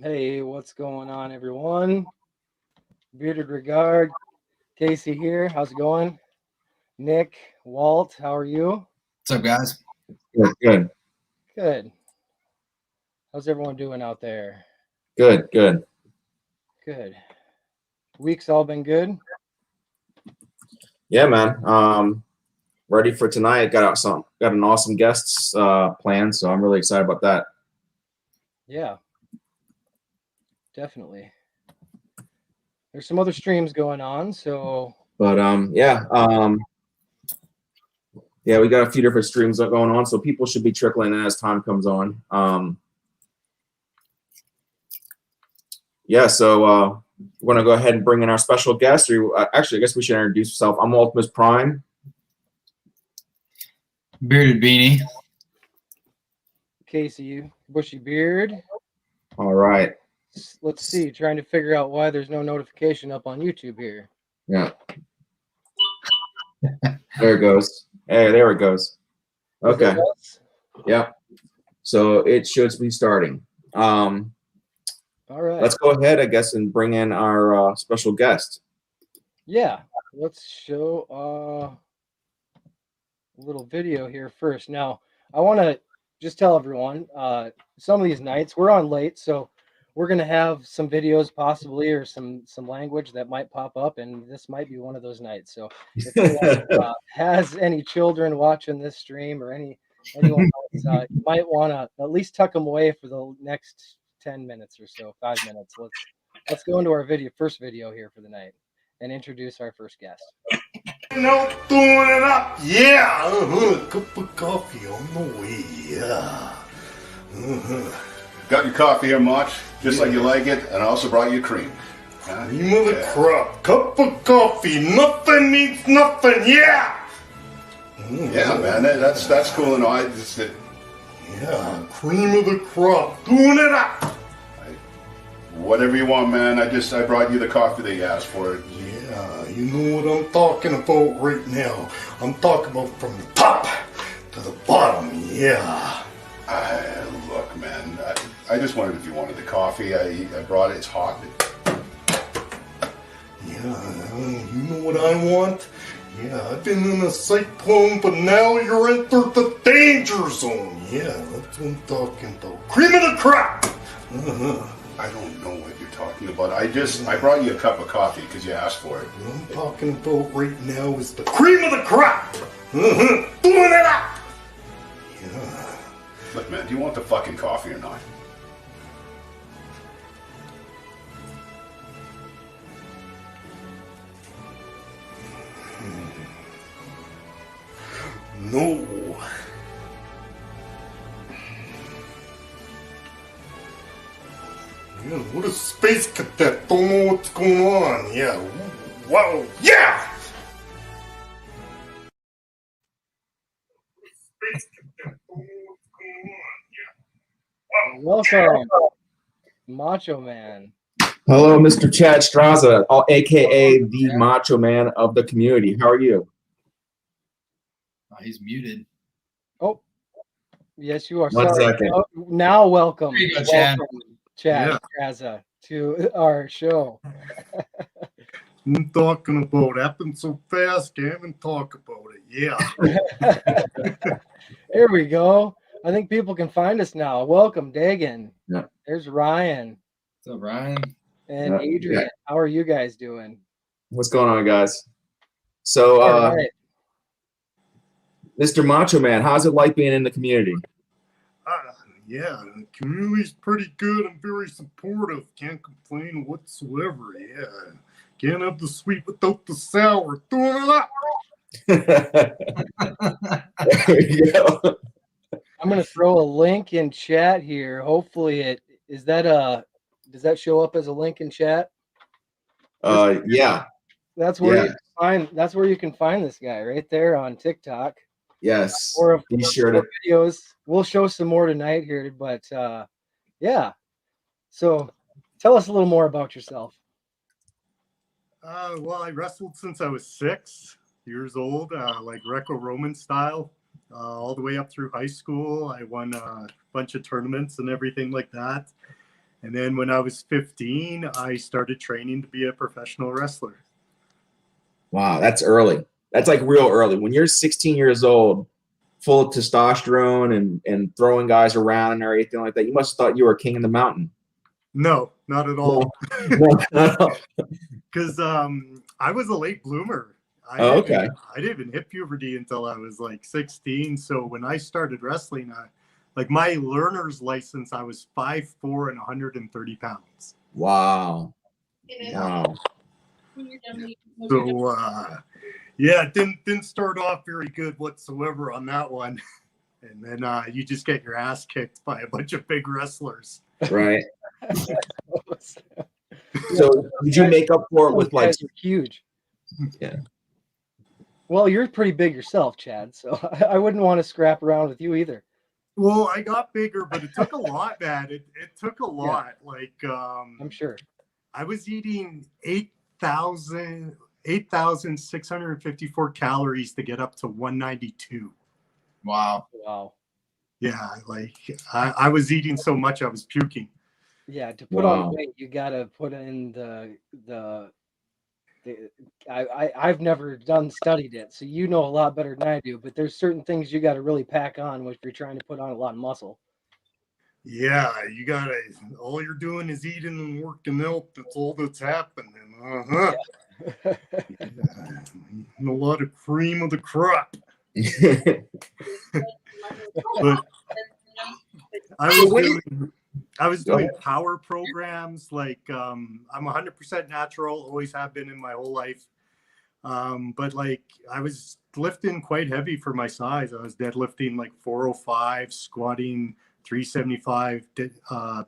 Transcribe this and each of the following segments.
Hey, what's going on, everyone? Bearded Regard, Casey here. How's it going? Nick, Walt, how are you? What's up, guys? Good. Good. How's everyone doing out there? Good. Good. Week's all been good? Yeah, man. Ready for tonight. Got an awesome guests planned, so I'm really excited about that. Yeah. Definitely. There's some other streams going on, so. But yeah, we got a few different streams going on, so people should be trickling in as time comes on. Yeah, so we're gonna go ahead and bring in our special guest. Actually, I guess we should introduce yourself. I'm Ultimus Prime. Bearded Beanie. Casey, bushy beard. All right. Let's see, trying to figure out why there's no notification up on YouTube here. Yeah. There it goes. Hey, there it goes. Okay. Yeah. So it should be starting. All right. Let's go ahead, I guess, and bring in our special guest. Yeah. Let's show a little video here first. Now, I want to just tell everyone, some of these nights we're on late, so we're going to have some videos possibly or some language that might pop up, and this might be one of those nights. So if anyone has any children watching this stream or anyone else, you might want to at least tuck them away for the next 10 minutes or so, 5 minutes. Let's go into our first video here for the night and introduce our first guest. No, throwing it up. Yeah. Cup of coffee on the way. Yeah. Got your coffee here, Mach, just like you like it, and I also brought you cream. Cream of the crop. Cup of coffee. Nothing means nothing. Yeah. Yeah, man, that's cool and all. Yeah, cream of the crop. Doing it up. Whatever you want, man. I brought you the coffee that you asked for. Yeah, you know what I'm talking about right now. I'm talking about from the top to the bottom. Yeah. Look, man, I just wondered if you wanted the coffee. I brought it. It's hot. Yeah, you know what I want? Yeah, I've been in a cyclone, but now you're entered the danger zone. Yeah, that's what I'm talking about. Cream of the crop! I don't know what you're talking about. I brought you a cup of coffee because you asked for it. What I'm talking about right now is the cream of the crop! Doing it up! Yeah. Look, man, do you want the fucking coffee or not? No. Yeah, what a space cadet, don't know what's going on. Yeah. Wow. Yeah! Space cadet, don't know what's going on. Yeah. Wow. Welcome, Macho Man. Hello, Mr. Chad Straza, aka the Macho Man of the community. How are you? Oh, he's muted. Oh, yes, you are. One Sorry. second. Oh, now, welcome, There you go, Chad. Chad Straza, to our show. I'm talking about happened so fast, can't even talk about it. Yeah. Here we go. I think people can find us now. Welcome, Dagan. Yeah. There's Ryan What's up, Ryan? and Adrian. Yeah. How are you guys doing? What's going on, guys? So, All right. Mr. Macho Man, how's it like being in the community? Yeah, the community's pretty good and very supportive. Can't complain whatsoever. Yeah. Can't have the sweet without the sour. Doing it up. There you go. I'm gonna throw a link in chat here. Hopefully, does that show up as a link in chat? Yeah. That's where Yeah. you can find. That's where you can find this guy right there on TikTok. Yes. Or of Be course, sure more to. videos. We'll show some more tonight here, but yeah. So, tell us a little more about yourself. Well, I wrestled since I was 6 years old, like Greco-Roman style, all the way up through high school. I won a bunch of tournaments and everything like that. And then when I was 15, I started training to be a professional wrestler. Wow, that's early. That's like real early. When you're 16 years old, full of testosterone and throwing guys around and everything like that, you must have thought you were king of the mountain. No, not at all. No. Because I was a late bloomer. Oh, okay. I didn't even hit puberty until I was like 16. So when I started wrestling, like my learner's license, I was 5'4" and 130 pounds. Wow. Wow. So yeah, didn't start off very good whatsoever on that one. And then you just get your ass kicked by a bunch of big wrestlers. Right. So did you make up for it with like? Guys are huge. Yeah. Well, you're pretty big yourself, Chad. So I wouldn't want to scrap around with you either. Well, I got bigger, but it took a lot, man. It took a lot. Yeah. Like I'm sure. I was eating 8,654 calories to get up to 192. Wow. Yeah, like I was eating so much I was puking. Yeah, to put on weight, you gotta put in I've never studied it, so you know a lot better than I do. But there's certain things you got to really pack on if you're trying to put on a lot of muscle. Yeah, you gotta. All you're doing is eating and working out. That's all that's happening. Yeah. A lot of cream of the crop. But I was doing power programs. Like I'm 100% natural. Always have been in my whole life. But like I was lifting quite heavy for my size. I was deadlifting like 405, squatting 375,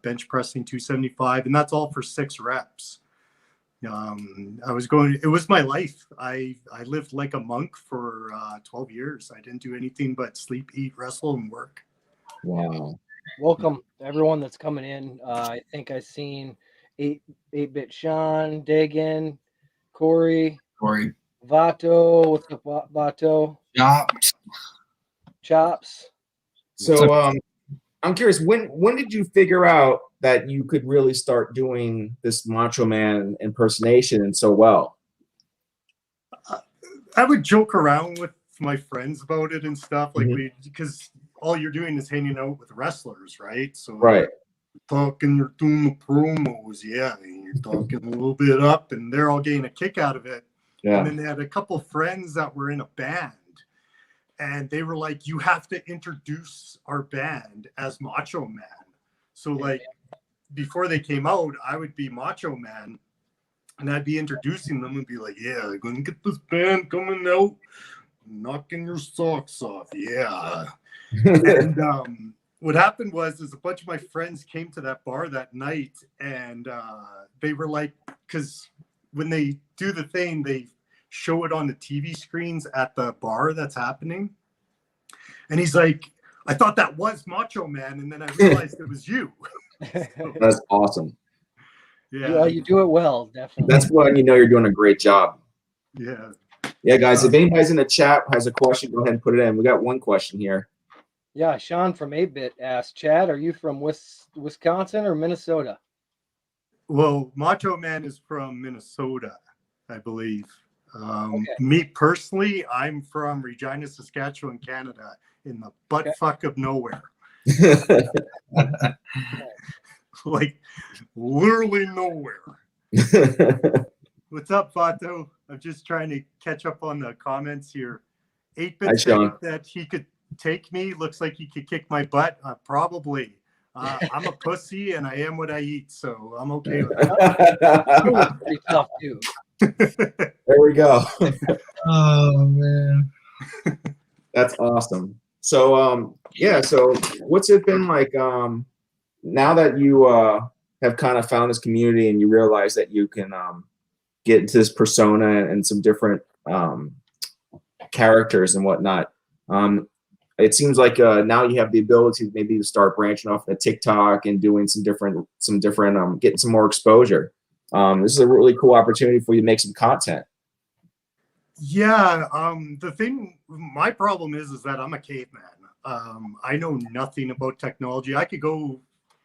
bench pressing 275, and that's all for 6 reps. It was my life. I lived like a monk for 12 years. I didn't do anything but sleep, eat, wrestle, and work. Wow. Welcome everyone that's coming in. I think I've seen 8-bit Sean, Dagan, Corey, Vato. What's up, Vato? Chops. So I'm curious, when did you figure out that you could really start doing this Macho Man impersonation so well? I would joke around with my friends about it and stuff, like because all you're doing is hanging out with wrestlers, right? So right, you're doing the promos, yeah, and you're talking a little bit up, and they're all getting a kick out of it. Yeah. And then they had a couple friends that were in a band, and they were like, "You have to introduce our band as Macho Man." So like before they came out, I would be Macho Man, and I'd be introducing them and be like, "Yeah, I'm gonna get this band coming out, knocking your socks off, yeah." And what happened was a bunch of my friends came to that bar that night, and they were like, because when they do the thing, they show it on the TV screens at the bar that's happening. And he's like, "I thought that was Macho Man, and then I realized it was you." So, that's awesome. Yeah, you do it well, definitely. That's when you know you're doing a great job. Yeah. Yeah, guys, if anybody's in the chat has a question, go ahead and put it in. We got one question here. Yeah, Sean from 8-bit asked, Chad, are you from Wisconsin or Minnesota? Well, Macho Man is from Minnesota, I believe. Me personally, I'm from Regina, Saskatchewan, Canada, in the buttfuck of nowhere. Like literally nowhere. What's up, Vato? I'm just trying to catch up on the comments here. 8-bit said that he could take me. Looks like he could kick my butt. Probably. I'm a pussy and I am what I eat, so I'm okay with that. Pretty tough too. There we go. Oh man, that's awesome. So yeah, so what's it been like now that you have kind of found this community and you realize that you can get into this persona and some different characters and whatnot. It seems like now you have the ability maybe to start branching off the TikTok and doing some different getting some more exposure. This is a really cool opportunity for you to make some content. Yeah, my problem is that I'm a caveman. I know nothing about technology. I could go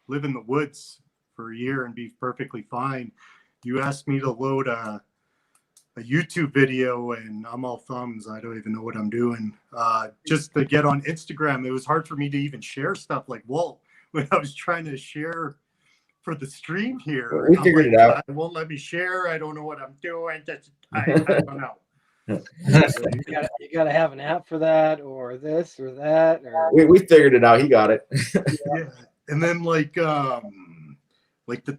live in the woods for a year and be perfectly fine. You ask me to load a YouTube video and I'm all thumbs. I don't even know what I'm doing. Just to get on Instagram, it was hard for me to even share stuff like Walt when I was trying to share for the stream here. We figured it out. It won't let me share. I don't know what I'm doing. I don't know. You gotta have an app for that, or this or that. Or... We figured it out. He got it. Yeah, and then like the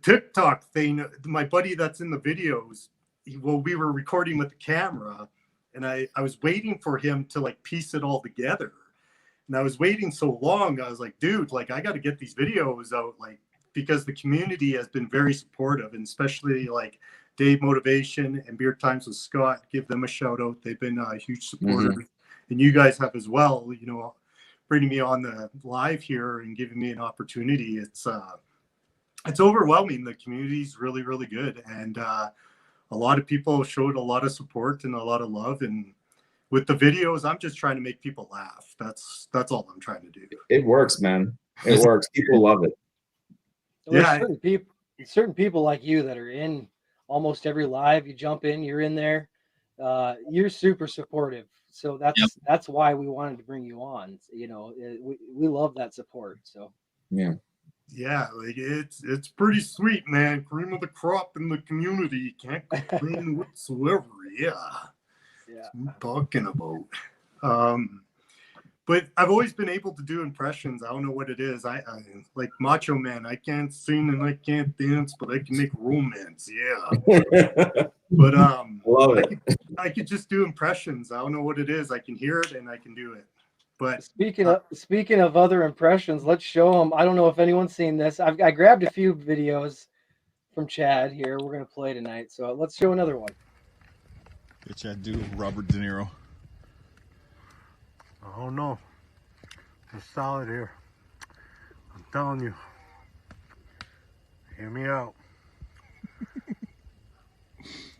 TikTok thing. My buddy that's in the videos. We were recording with the camera, and I was waiting for him to like piece it all together. And I was waiting so long. I was like, dude, like I got to get these videos out, like because the community has been very supportive, and especially like Dave Motivation and Beer Times with Scott, give them a shout out. They've been huge supporters, and you guys have as well. You know, bringing me on the live here and giving me an opportunity. It's overwhelming. The community's really, really good, and a lot of people showed a lot of support and a lot of love. And with the videos, I'm just trying to make people laugh. That's all I'm trying to do. It works, man. It works. People love it. There's certain people like you that are in almost every live. You jump in, you're in there. You're super supportive. So that's why we wanted to bring you on. You know, we love that support. So yeah, like it's pretty sweet, man. Cream of the crop in the community. Can't complain whatsoever. Yeah. That's what I'm talking about. But I've always been able to do impressions. I don't know what it is. I like Macho Man. I can't sing and I can't dance, but I can make romance. Yeah. But love it. I could just do impressions. I don't know what it is. I can hear it and I can do it. But speaking of other impressions, let's show them. I don't know if anyone's seen this. I grabbed a few videos from Chad here. We're gonna play tonight, so let's show another one. Yeah, Chad, do Robert De Niro. Oh no, it's solid here. I'm telling you. Hear me out.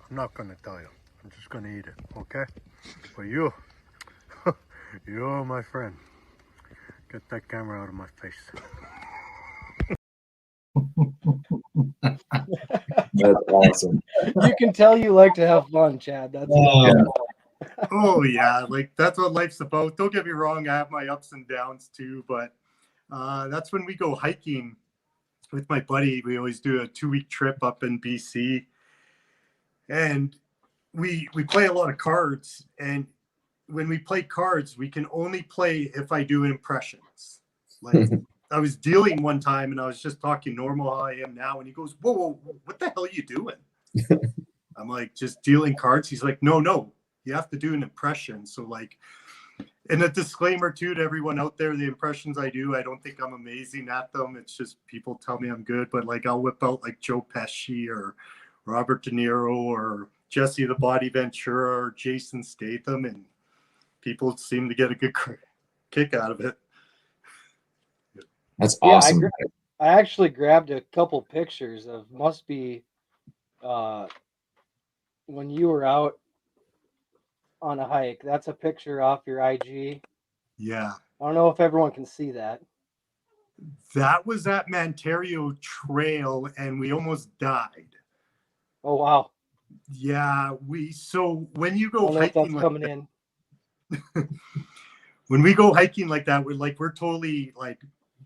I'm not gonna tell you. I'm just gonna eat it, okay? But you. You're my friend. Get that camera out of my face. That's awesome. You can tell you like to have fun, Chad. That's Oh yeah, like that's what life's about. Don't get me wrong, I have my ups and downs too, but that's when we go hiking with my buddy. We always do a 2-week trip up in BC, and we play a lot of cards. And when we play cards, we can only play if I do impressions. Like I was dealing one time and I was just talking normal how I am now. And he goes, whoa, what the hell are you doing? I'm like, just dealing cards. He's like, no, you have to do an impression. So like, and a disclaimer too to everyone out there, the impressions I do, I don't think I'm amazing at them. It's just people tell me I'm good, but like I'll whip out like Joe Pesci or Robert De Niro or Jesse the Body Ventura or Jason Statham, and people seem to get a good kick out of it. That's awesome. Yeah, I actually grabbed a couple pictures of must be when you were out on a hike. That's a picture off your IG. Yeah. I don't know if everyone can see that. That was at Mantario Trail and we almost died. Oh wow. Yeah, so when you go hiking like coming that, in. when we go hiking like that, we're totally like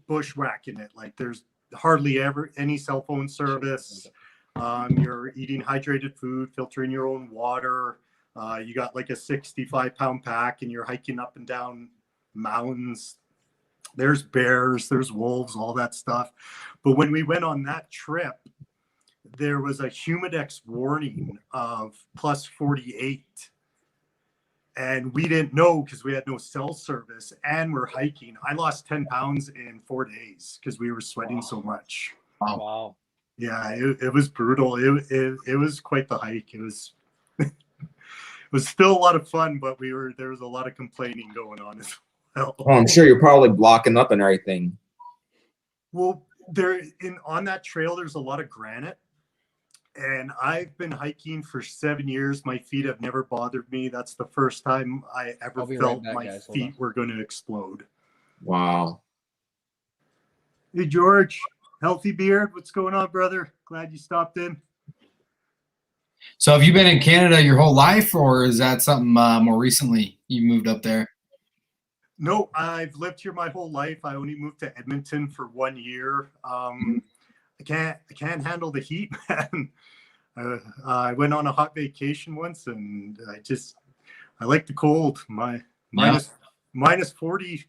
bushwhacking it. Like there's hardly ever any cell phone service. You're eating hydrated food, filtering your own water. You got like a 65-pound pack and you're hiking up and down mountains. There's bears, there's wolves, all that stuff. But when we went on that trip, there was a humidex warning of plus 48. and we didn't know because we had no cell service and we're hiking. I lost 10 pounds in 4 days because we were sweating so much. Wow. Yeah, it was brutal. It was quite the hike. It was it was still a lot of fun, but there was a lot of complaining going on as well. Oh, I'm sure you're probably blocking up and everything. Well, on that trail, there's a lot of granite. And I've been hiking for 7 years. My feet have never bothered me. That's the first time I ever felt my feet were going to explode. Wow. Hey, George, healthy beard. What's going on, brother? Glad you stopped in. So have you been in Canada your whole life, or is that something more recently you moved up there? No, I've lived here my whole life. I only moved to Edmonton for 1 year. I can't handle the heat, man. I went on a hot vacation once, and I like the cold. Minus 40.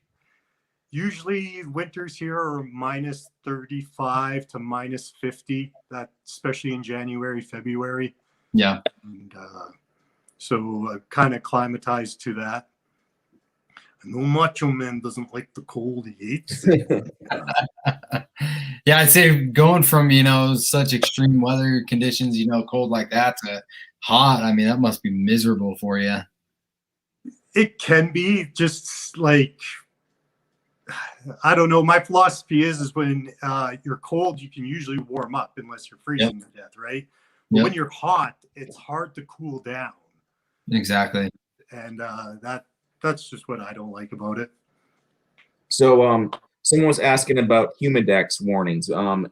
Usually winters here are minus 35 to minus 50. That especially in January, February. Yeah. And so I kind of acclimatized to that. No macho man doesn't like the cold. He hates it. Yeah, I'd say going from, such extreme weather conditions, cold like that to hot, I mean, that must be miserable for you. It can be just like, I don't know. My philosophy is when you're cold, you can usually warm up unless you're freezing to death, right? But when you're hot, it's hard to cool down. Exactly. And that's just what I don't like about it. So someone was asking about humidex warnings, and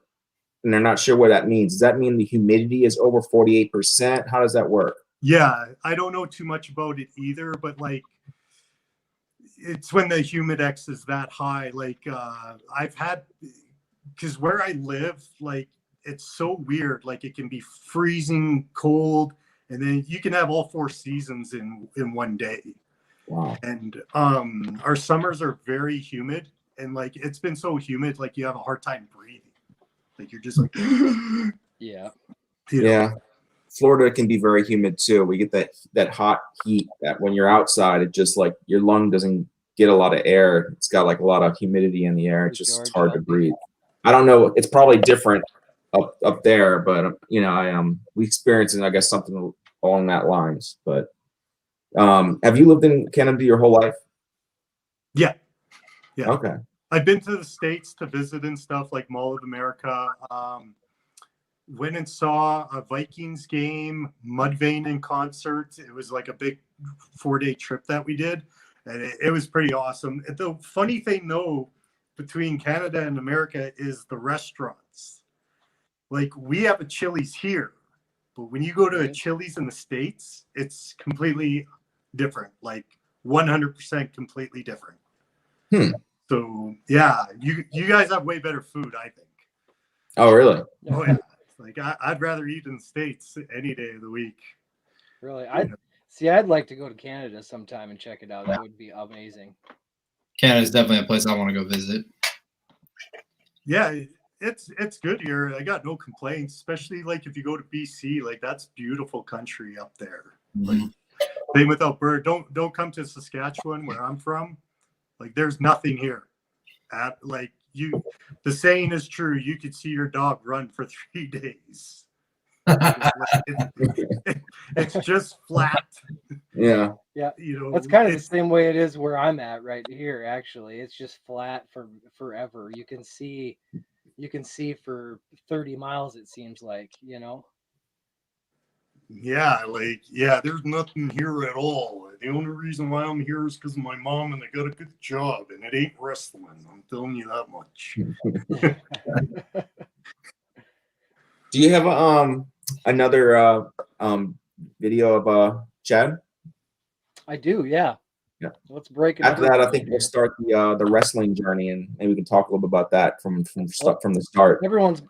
they're not sure what that means. Does that mean the humidity is over 48%? How does that work? Yeah, I don't know too much about it either, but like it's when the humidex is that high. Like I've had, because where I live, like it's so weird. Like it can be freezing cold, and then you can have all 4 seasons in one day. Wow. And our summers are very humid, and like it's been so humid, like you have a hard time breathing. Like you're just like, yeah. Yeah. Florida can be very humid too. We get that hot heat that when you're outside, it just like your lung doesn't get a lot of air. It's got like a lot of humidity in the air. It's just hard to breathe. I don't know. It's probably different up there, but we experienced, I guess, something along that lines. But have you lived in Canada your whole life? Yeah. Okay. I've been to the States to visit and stuff, like Mall of America. Went and saw a Vikings game, Mudvayne in concert. It was like a big 4-day trip that we did, and it was pretty awesome. The funny thing, though, between Canada and America is the restaurants. Like we have a Chili's here, but when you go to a Chili's in the States, it's completely different, like 100% completely different. So yeah, you guys have way better food, I think. Oh, really? Oh yeah. Like I'd rather eat in the States any day of the week. Really? I'd like to go to Canada sometime and check it out. That would be amazing. Canada's definitely a place I want to go visit. Yeah, it's good here. I got no complaints, especially like if you go to BC, like that's beautiful country up there. Like, same with Alberta. Don't come to Saskatchewan where I'm from. Like there's nothing here. The saying is true. You could see your dog run for 3 days. It's just flat. Yeah. Yeah. That's kind of the same way it is where I'm at right here. Actually, it's just flat for forever. You can see for 30 miles. It seems like, Yeah, there's nothing here at all. The only reason why I'm here is because of my mom, and I got a good job, and it ain't wrestling. I'm telling you that much. Do you have another video of Chad? I do, yeah. Yeah. Let's break it. After that, I think we'll start the wrestling journey, and maybe we can talk a little bit about that from the start. Everyone's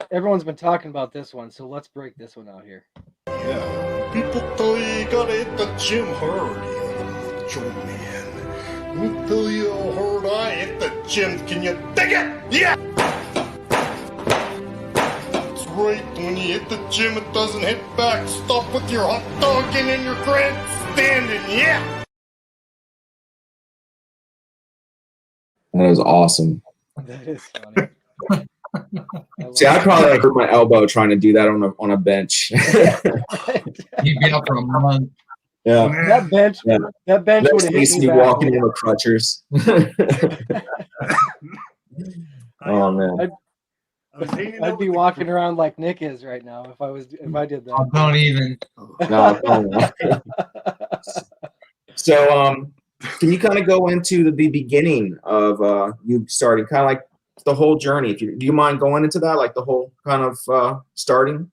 been talking about this one, so let's break this one out here. Yeah. People tell you gotta hit the gym hard, macho man. Let me tell you how hard I hit the gym. Can you dig it? Yeah! That's right. When you hit the gym, it doesn't hit back. Stop with your hot dog and your grandstanding. Yeah! That is awesome. That is funny. See, I probably like hurt my elbow trying to do that on a bench. You'd be up for a month. Yeah. That bench, Yeah. that bench would Next have thing you hit see me me back. walking in with crutchers. Oh man. I'd be walking around like Nick is right now if I did Oh, that. don't even. No, no. So, can you kind of go into the beginning of you starting, kind of like the whole journey? Do you mind going into that, like the whole kind of starting?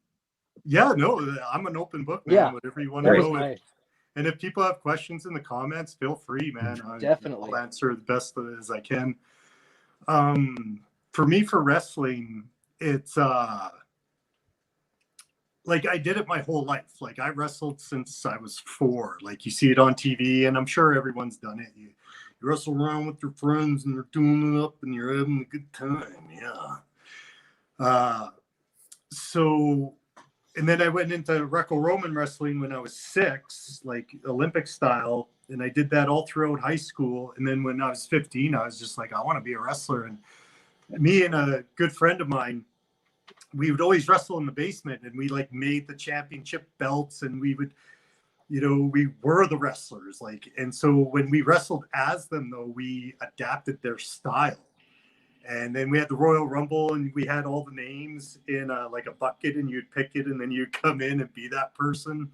Yeah, no, I'm an open book, man. Yeah, Whatever you want to that was know. nice. And if people have questions in the comments, feel free, man. Definitely. I'll answer the best as I can. For me, for wrestling, it's like I did it my whole life. Like I wrestled since I was 4. Like you see it on TV, and I'm sure everyone's done it. You wrestle around with your friends, and they're doing it up, and you're having a good time. Yeah. So, and then I went into Greco-Roman wrestling when I was 6, like Olympic style, and I did that all throughout high school. And then when I was 15, I was just like, I want to be a wrestler. And me and a good friend of mine, we would always wrestle in the basement, and we like made the championship belts, and we would, we were the wrestlers. Like, and so when we wrestled as them, though, we adapted their style. And then we had the Royal Rumble, and we had all the names in like a bucket, and you'd pick it, and then you'd come in and be that person.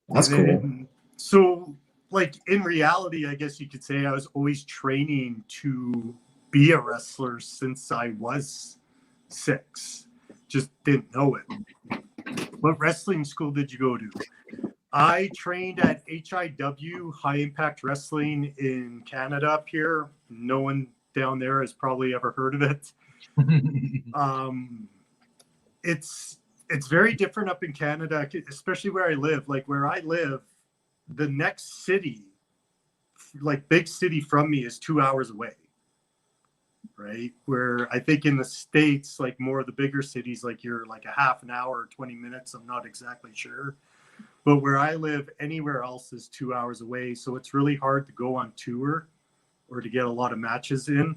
That's cool. So, like in reality, I guess you could say I was always training to be a wrestler since I was 6. Just didn't know it. What wrestling school did you go to? I trained at HIW, High Impact Wrestling in Canada up here. No one down there has probably ever heard of it. It's very different up in Canada, especially where I live. Like where I live, the next city, like big city from me, is 2 hours away. Right? Where I think in the States, like more of the bigger cities, like you're like a half an hour or 20 minutes. I'm not exactly sure. But where I live, anywhere else is 2 hours away. So it's really hard to go on tour or to get a lot of matches in.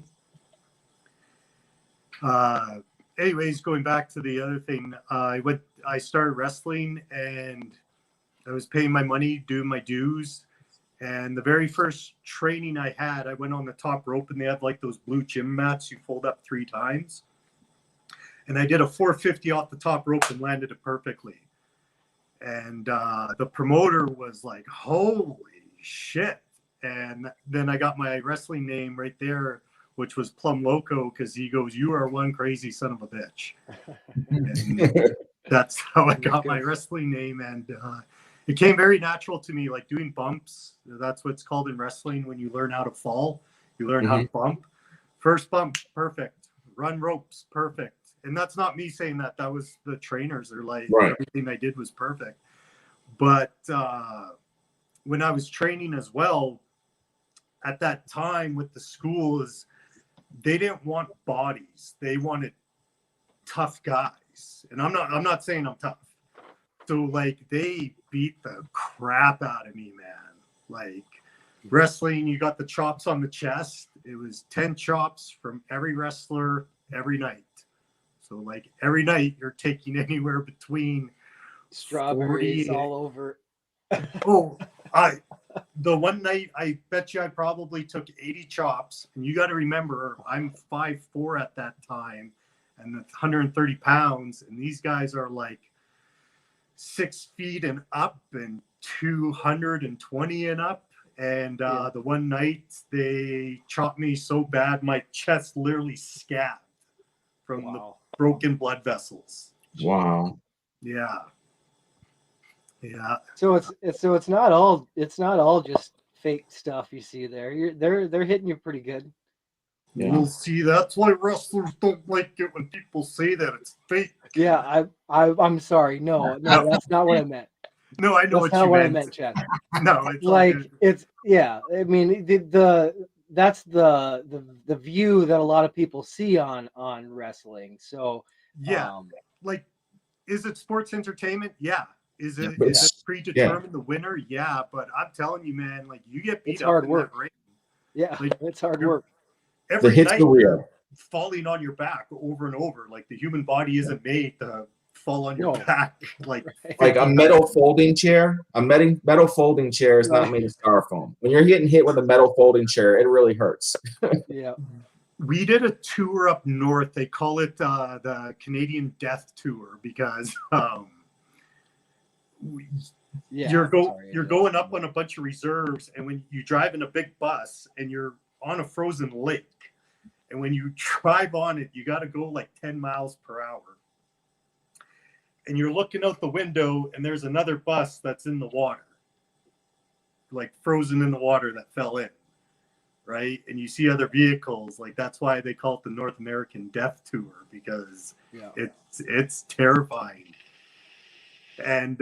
Anyways, going back to the other thing, I started wrestling, and I was paying my money, doing my dues. And the very first training I had, I went on the top rope, and they had like those blue gym mats you fold up 3 times. And I did a 450 off the top rope and landed it perfectly. And the promoter was like, holy shit. And then I got my wrestling name right there, which was Plum Loco, because he goes, you are one crazy son of a bitch. And that's how I got my wrestling name. And it came very natural to me, like doing bumps. That's what's called in wrestling when you learn how to fall. You learn how to bump. First bump, perfect. Run ropes, perfect. And that's not me saying that. That was the trainers. They're like, everything I did was perfect. But when I was training as well, at that time with the schools, they didn't want bodies. They wanted tough guys. And I'm not saying I'm tough. So like they beat the crap out of me, man. Like wrestling, you got the chops on the chest. It was 10 chops from every wrestler every night. So like every night you're taking anywhere between strawberries 40, all over. The one night I bet you I probably took 80 chops. And you got to remember, I'm 5'4" at that time and 130 pounds. And these guys are like 6 feet and up and 220 and up. And the one night they chopped me so bad, my chest literally scabbed from the broken blood vessels. Wow. Yeah. So it's not all just fake stuff you see there. They're hitting you pretty good. Yeah. Well, see, that's why wrestlers don't like it when people say that it's fake. Yeah, I'm sorry. No, that's not what I meant. No, I know that's not what I meant, Chad. No, it's like it's I mean that's the view that a lot of people see on wrestling. So like, is it sports entertainment? Yeah. Is it predetermined the winner? Yeah, but I'm telling you, man, like you get beat it's up hard in work. that ring. Yeah, like, it's hard work. every hits night are real. you're falling on your back over and over. Like the human body isn't made to fall on your back like a metal folding chair. A metal folding chair is not made of styrofoam. When you're getting hit with a metal folding chair, it really hurts. Yeah. We did a tour up north. They call it the Canadian Death Tour because you're going up on a bunch of reserves, and when you drive in a big bus and you're on a frozen lake, and when you drive on it, you got to go like 10 miles per hour. And you're looking out the window, and there's another bus that's in the water, like frozen in the water that fell in, right? And you see other vehicles. Like that's why they call it the North American Death Tour, because it's terrifying. And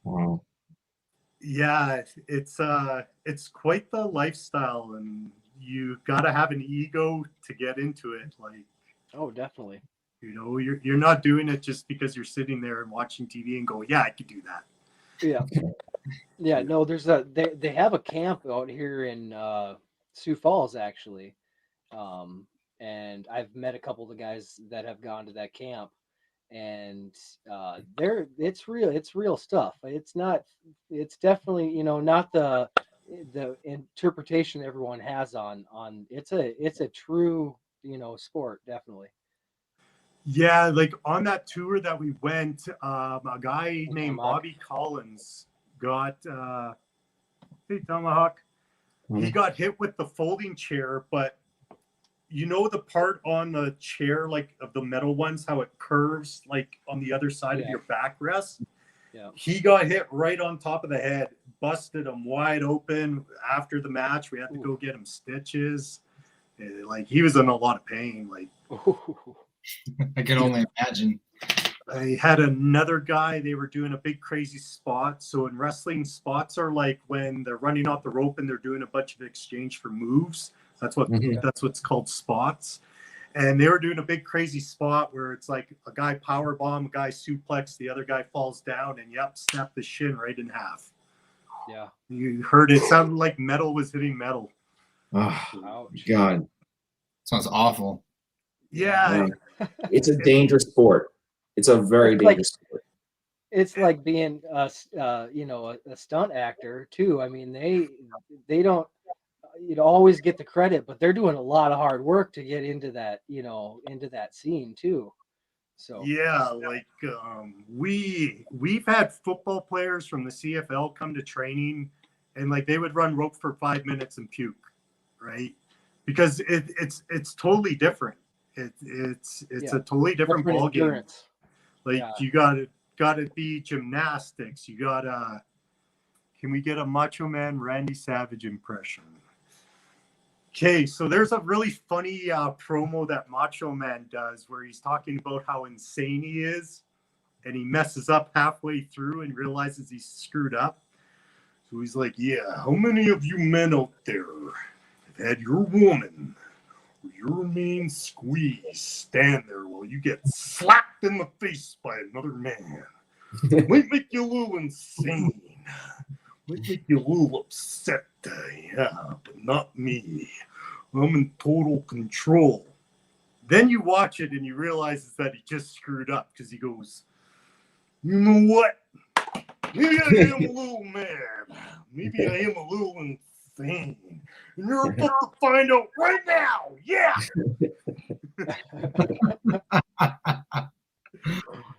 wow. Yeah, it's quite the lifestyle, and you got to have an ego to get into it. Like, oh, definitely. You know, you're not doing it just because you're sitting there and watching TV and go, yeah, I could do that. Yeah. Yeah, no, there's they have a camp out here in Sioux Falls actually. And I've met a couple of the guys that have gone to that camp, and it's real stuff. It's definitely, you know, not the interpretation everyone has on it's a true, you know, sport, definitely. Yeah, like on that tour that we went, a guy named Bobby Collins got hey Tomahawk. He got hit with the folding chair, but you know the part on the chair, like of the metal ones, how it curves like on the other side of your backrest? Yeah. He got hit right on top of the head, busted him wide open. After the match, we had to go get him stitches. Like he was in a lot of pain. Like I can only imagine. I had another guy, they were doing a big crazy spot. So in wrestling, spots are like when they're running off the rope and they're doing a bunch of exchange for moves. That's what's called spots. And they were doing a big crazy spot where it's like a guy power bomb, a guy suplex, the other guy falls down and snap the shin right in half. Yeah. You heard it sounded like metal was hitting metal. Oh, ouch. God. Sounds awful. Yeah. It's a dangerous sport. It's a very dangerous sport. It's like being you know, a stunt actor too. I mean, they don't, you know, always get the credit, but they're doing a lot of hard work to get into that, you know, into that scene too. So yeah, like we've had football players from the CFL come to training, and like they would run rope for 5 minutes and puke, right? Because it's totally different. It's a totally different ball game. Like you gotta be gymnastics. You gotta. Can we get a Macho Man Randy Savage impression? Okay, so there's a really funny promo that Macho Man does where he's talking about how insane he is, and he messes up halfway through and realizes he's screwed up. So he's like, yeah, how many of you men out there have had your woman or your main squeeze stand there while you get slapped in the face by another man? Might make you a little insane. Might make you a little upset, yeah, but not me. I'm in total control. Then you watch it and you realize that he just screwed up because he goes, you know what? Maybe I am a little mad. Maybe I am a little insane. And you're about to find out right now. Yeah.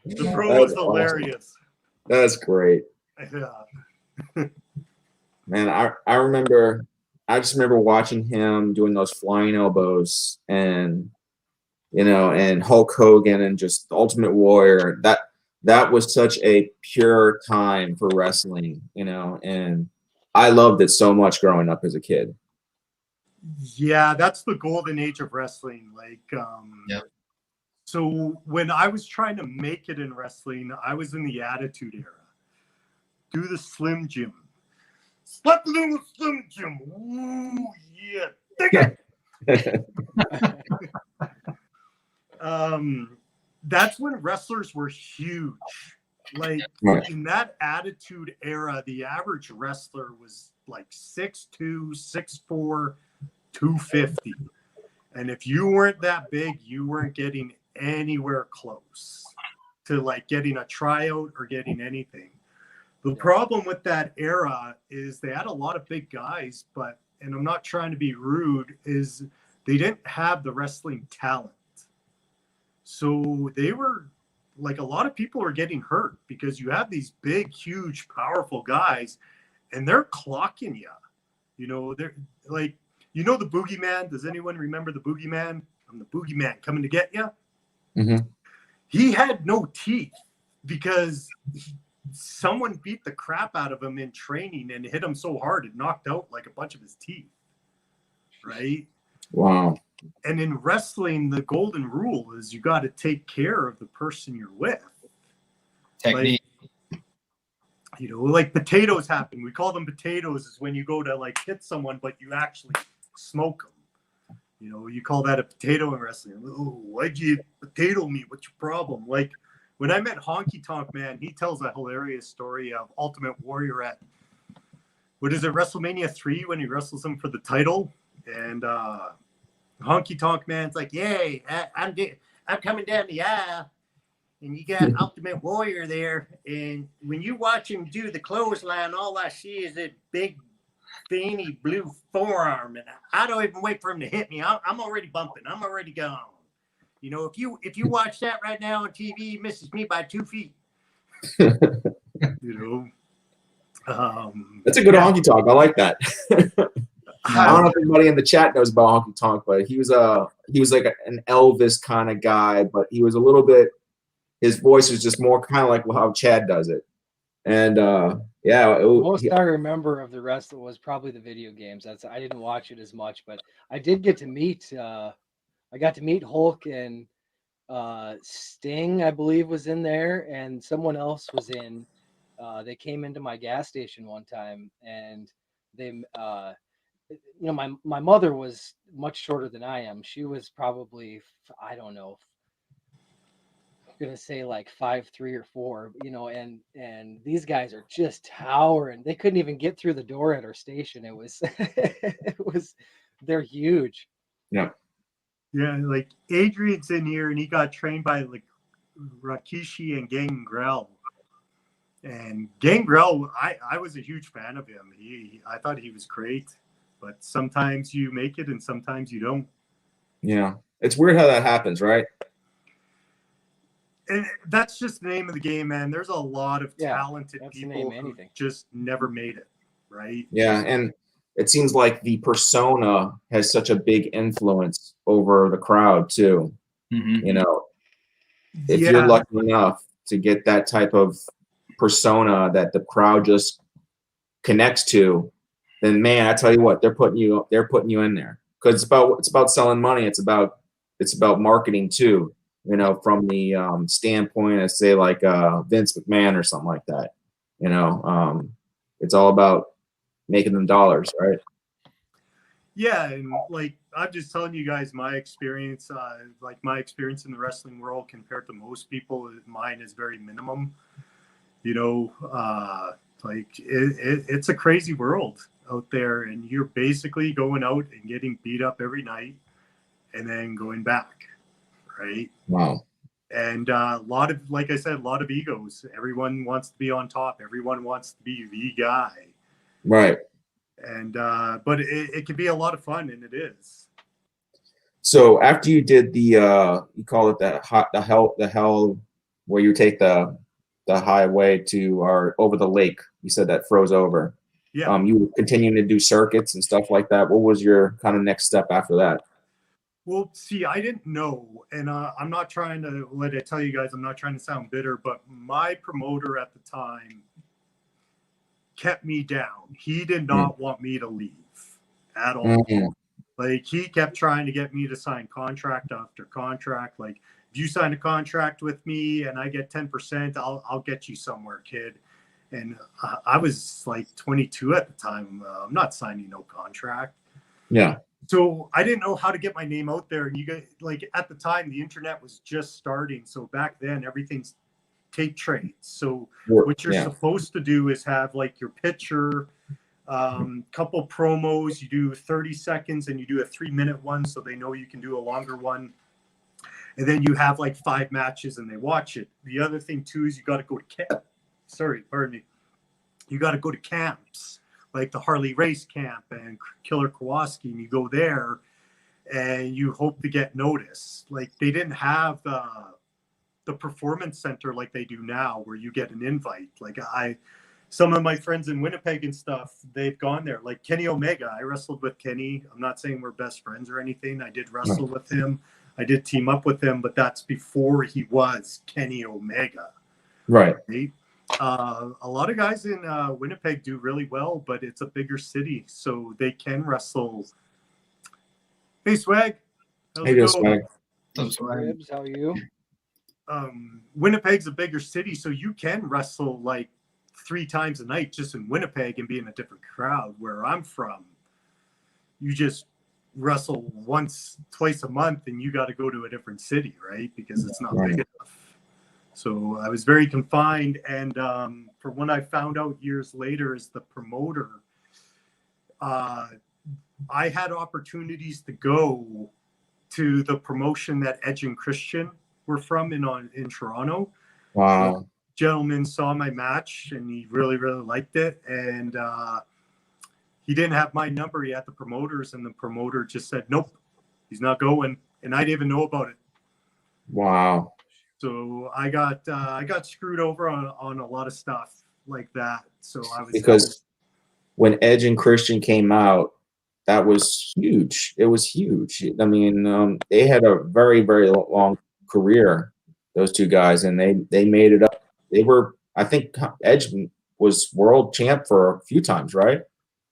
The promo is hilarious. Awesome. That's great. Yeah. Man, I just remember watching him doing those flying elbows, and you know, and Hulk Hogan and just Ultimate Warrior. That was such a pure time for wrestling, you know, and I loved it so much growing up as a kid. Yeah, that's the golden age of wrestling. Like, So when I was trying to make it in wrestling, I was in the Attitude Era. Do the Slim Jim. Slap it in the Slim Jim. Ooh, yeah. Dig it. That's when wrestlers were huge. Like in that Attitude Era, the average wrestler was like 6'2", 6'4", 250. And if you weren't that big, you weren't getting anywhere close to like getting a tryout or getting anything. The problem with that era is they had a lot of big guys, but, and I'm not trying to be rude, is they didn't have the wrestling talent. So they were like, a lot of people are getting hurt because you have these big, huge, powerful guys and they're clocking you. You know, they're like, you know, the boogeyman. Does anyone remember the boogeyman? I'm the boogeyman coming to get you. Mm-hmm. He had no teeth because someone beat the crap out of him in training and hit him so hard it knocked out like a bunch of his teeth. Right? Wow. And in wrestling, the golden rule is you got to take care of the person you're with. Technique. Like, you know, like potatoes happen. We call them potatoes is when you go to like hit someone, but you actually smoke them. You know, you call that a potato in wrestling. Oh, why'd you potato me? What's your problem? Like when I met Honky Tonk Man, he tells a hilarious story of Ultimate Warrior at, what is it, WrestleMania 3 when he wrestles him for the title. And Honky Tonk Man's like, yay, I'm coming down the aisle. And you got Ultimate Warrior there. And when you watch him do the clothesline, all I see is a big, veiny blue forearm. And I don't even wait for him to hit me. I'm already bumping. I'm already gone. You know, if you watch that right now on TV, he misses me by 2 feet. You know, that's a good honky tonk. I like that. I don't know if anybody in the chat knows about Honky Tonk, but he was like an Elvis kind of guy, but he was a little bit. His voice was just more kind of like how Chad does it, and yeah. Most I remember of the wrestling was probably the video games. I didn't watch it as much, but I did get to meet. I got to meet Hulk and Sting, I believe, was in there, and someone else was in. They came into my gas station one time, and they. You know, my mother was much shorter than I am. She was probably, I don't know, I'm gonna say like 5'3" or 4, you know, and these guys are just towering. They couldn't even get through the door at our station. It was they're huge. Yeah. Yeah, like Adrian's in here and he got trained by like Rikishi and Gangrel. And Gangrel, I was a huge fan of him. I thought he was great. But sometimes you make it and sometimes you don't. Yeah. It's weird how that happens, right? And that's just the name of the game, man. There's a lot of talented people who just never made it, right? Yeah, and it seems like the persona has such a big influence over the crowd too. Mm-hmm. You know, if you're lucky enough to get that type of persona that the crowd just connects to, then man, I tell you what, they're putting you in there because it's about selling money. It's about marketing too. You know, from the standpoint of say like Vince McMahon or something like that. You know, it's all about making them dollars, right? Yeah, and like I'm just telling you guys my experience. Like my experience in the wrestling world compared to most people, mine is very minimum. You know, like it's a crazy world out there, and you're basically going out and getting beat up every night and then going back, right? Wow. And a lot of, like I said, a lot of egos. Everyone wants to be on top. Everyone wants to be the guy, right? And but it can be a lot of fun, and it is. So after you did the you call it the hell where you take the highway to or over the lake, you said that froze over. Yeah. You were continuing to do circuits and stuff like that. What was your kind of next step after that? Well, see, I didn't know, and I'm not trying to let it tell you guys. I'm not trying to sound bitter, but my promoter at the time kept me down. He did not want me to leave at all. Mm-hmm. Like he kept trying to get me to sign contract after contract. Like if you sign a contract with me and I get 10%, I'll get you somewhere, kid. And I was like 22 at the time. I'm not signing no contract. Yeah. So I didn't know how to get my name out there. And you get like at the time the internet was just starting. So back then everything's tape trades. So what you're supposed to do is have like your picture Couple promos. You do 30 seconds and you do a 3-minute one, so they know you can do a longer one. And then you have like 5 matches and they watch it. The other thing too is you got to go to camp. Sorry, pardon me. You got to go to camps like the Harley Race Camp and Killer Kowalski, and you go there and you hope to get noticed. Like they didn't have the performance center like they do now, where you get an invite. Like some of my friends in Winnipeg and stuff, they've gone there. Like Kenny Omega, I wrestled with Kenny. I'm not saying we're best friends or anything. I did wrestle with him. I did team up with him, but that's before he was Kenny Omega. Right. A lot of guys in Winnipeg do really well, but it's a bigger city, so they can wrestle. Hey, Swag. Hey, Swag. Ribs, how are you? Winnipeg's a bigger city, so you can wrestle like 3 times a night just in Winnipeg and be in a different crowd. Where I'm from, you just wrestle once, twice a month, and you got to go to a different city, right? Because it's not big enough. So I was very confined, and from what I found out years later as the promoter, I had opportunities to go to the promotion that Edge and Christian were from in Toronto. Wow. Gentleman saw my match and he really, really liked it. And he didn't have my number. He had the promoters, and the promoter just said, nope, he's not going. And I didn't even know about it. Wow. So I got screwed over on a lot of stuff like that. So I was, because when Edge and Christian came out, that was huge. It was huge. I mean, they had a very, very long career, those two guys, and they made it up. They were, I think Edge was world champ for a few times, right?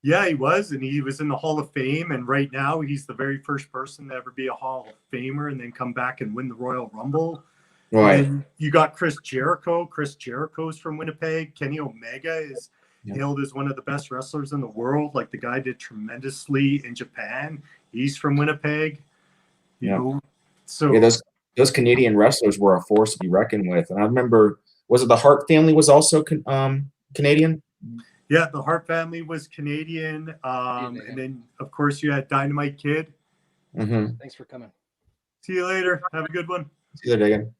Yeah, he was, and he was in the Hall of Fame, and right now he's the very first person to ever be a Hall of Famer and then come back and win the Royal Rumble. Right. And you got Chris Jericho. Chris Jericho's from Winnipeg. Kenny Omega is hailed as one of the best wrestlers in the world. Like the guy did tremendously in Japan. He's from Winnipeg. You know, so those Canadian wrestlers were a force to be reckoned with. And I remember, was it the Hart family was also Canadian? Yeah, the Hart family was Canadian. And then of course you had Dynamite Kid. Mm-hmm. Thanks for coming. See you later. Have a good one. See you later, Dagan.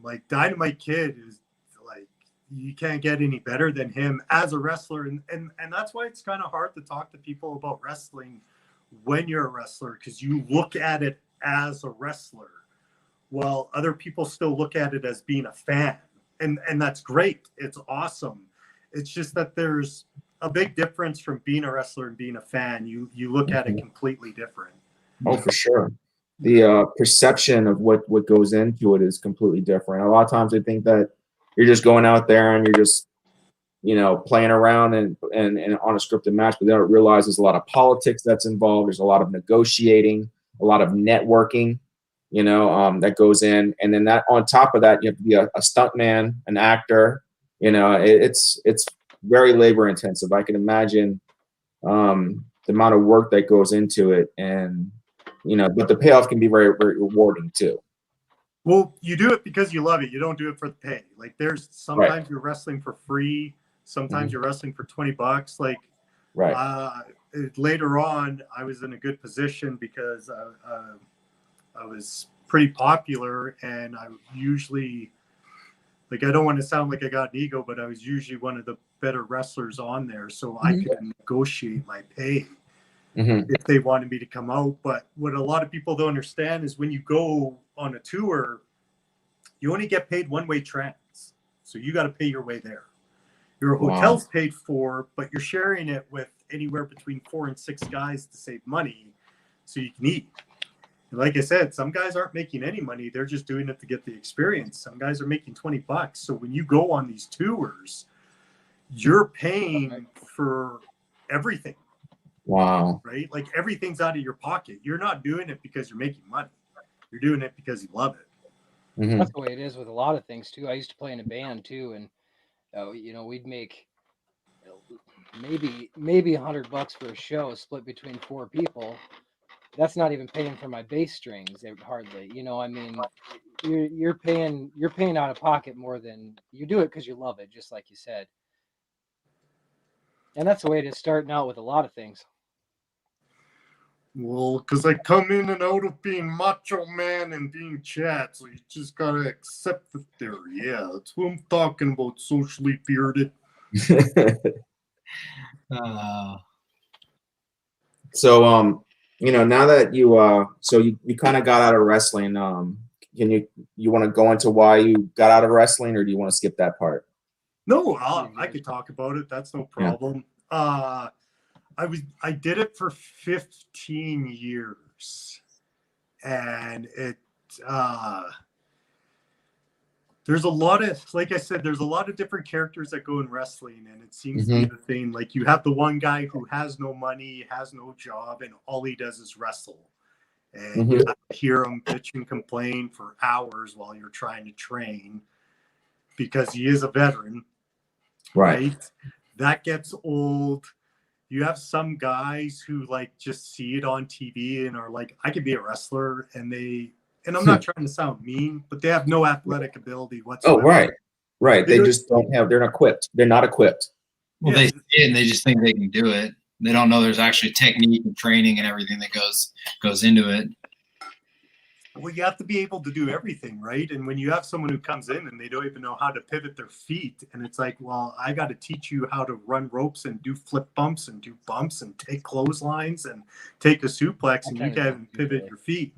Like Dynamite Kid is like, you can't get any better than him as a wrestler, and that's why it's kind of hard to talk to people about wrestling when you're a wrestler, because you look at it as a wrestler while other people still look at it as being a fan, and that's great. It's awesome. It's just that there's a big difference from being a wrestler and being a fan. You look at it completely different. Oh, for sure. The perception of what goes into it is completely different. A lot of times they think that you're just going out there and you're just, playing around and on a scripted match, but they don't realize there's a lot of politics that's involved. There's a lot of negotiating, a lot of networking, that goes in. And then that on top of that, you have to be a stuntman, an actor. It's very labor intensive. I can imagine the amount of work that goes into it, and but the payoff can be very, very rewarding too. Well, you do it because you love it. You don't do it for the pay. Like there's sometimes you're wrestling for free. Sometimes you're wrestling for $20. Like later on, I was in a good position because I was pretty popular, and I usually, like, I don't want to sound like I got an ego, but I was usually one of the better wrestlers on there. So I could negotiate my pay. If they wanted me to come out. But what a lot of people don't understand is when you go on a tour, you only get paid one-way trans. So you got to pay your way there. Your hotel's paid for, but you're sharing it with anywhere between 4 and 6 guys to save money so you can eat. And like I said, some guys aren't making any money. They're just doing it to get the experience. Some guys are making $20. So when you go on these tours, you're paying for everything. Wow. Right? Like everything's out of your pocket. You're not doing it because you're making money. You're doing it because you love it. That's the way it is with a lot of things too. I used to play in a band too, and we'd make maybe $100 for a show split between 4 people. That's not even paying for my bass strings hardly. I mean, you're paying out of pocket more than you do it because you love it, just like you said. And that's the way to starting out with a lot of things. Well, because I come in and out of being Macho Man and being Chad, so you just gotta accept that they're, yeah, that's what I'm talking about, socially bearded. So, now that you kind of got out of wrestling, can you want to go into why you got out of wrestling, or do you want to skip that part? No, I could talk about it. That's no problem. Yeah. I did it for 15 years, and there's a lot of, like I said, there's a lot of different characters that go in wrestling, and it seems to be the thing. Like, you have the one guy who has no money, has no job, and all he does is wrestle. And you have to hear him bitch and complain for hours while you're trying to train because he is a veteran. Right? That gets old. You have some guys who like just see it on TV and are like, I could be a wrestler, and I'm not trying to sound mean, but they have no athletic ability whatsoever. Oh, right. They just don't have. They're not equipped. They're not equipped. Well, they see it and they just think they can do it. They don't know there's actually technique and training and everything that goes into it. Well, you have to be able to do everything, right? And when you have someone who comes in and they don't even know how to pivot their feet, and it's like, well, I got to teach you how to run ropes and do flip bumps and do bumps and take clotheslines and take a suplex, and you can't pivot your feet.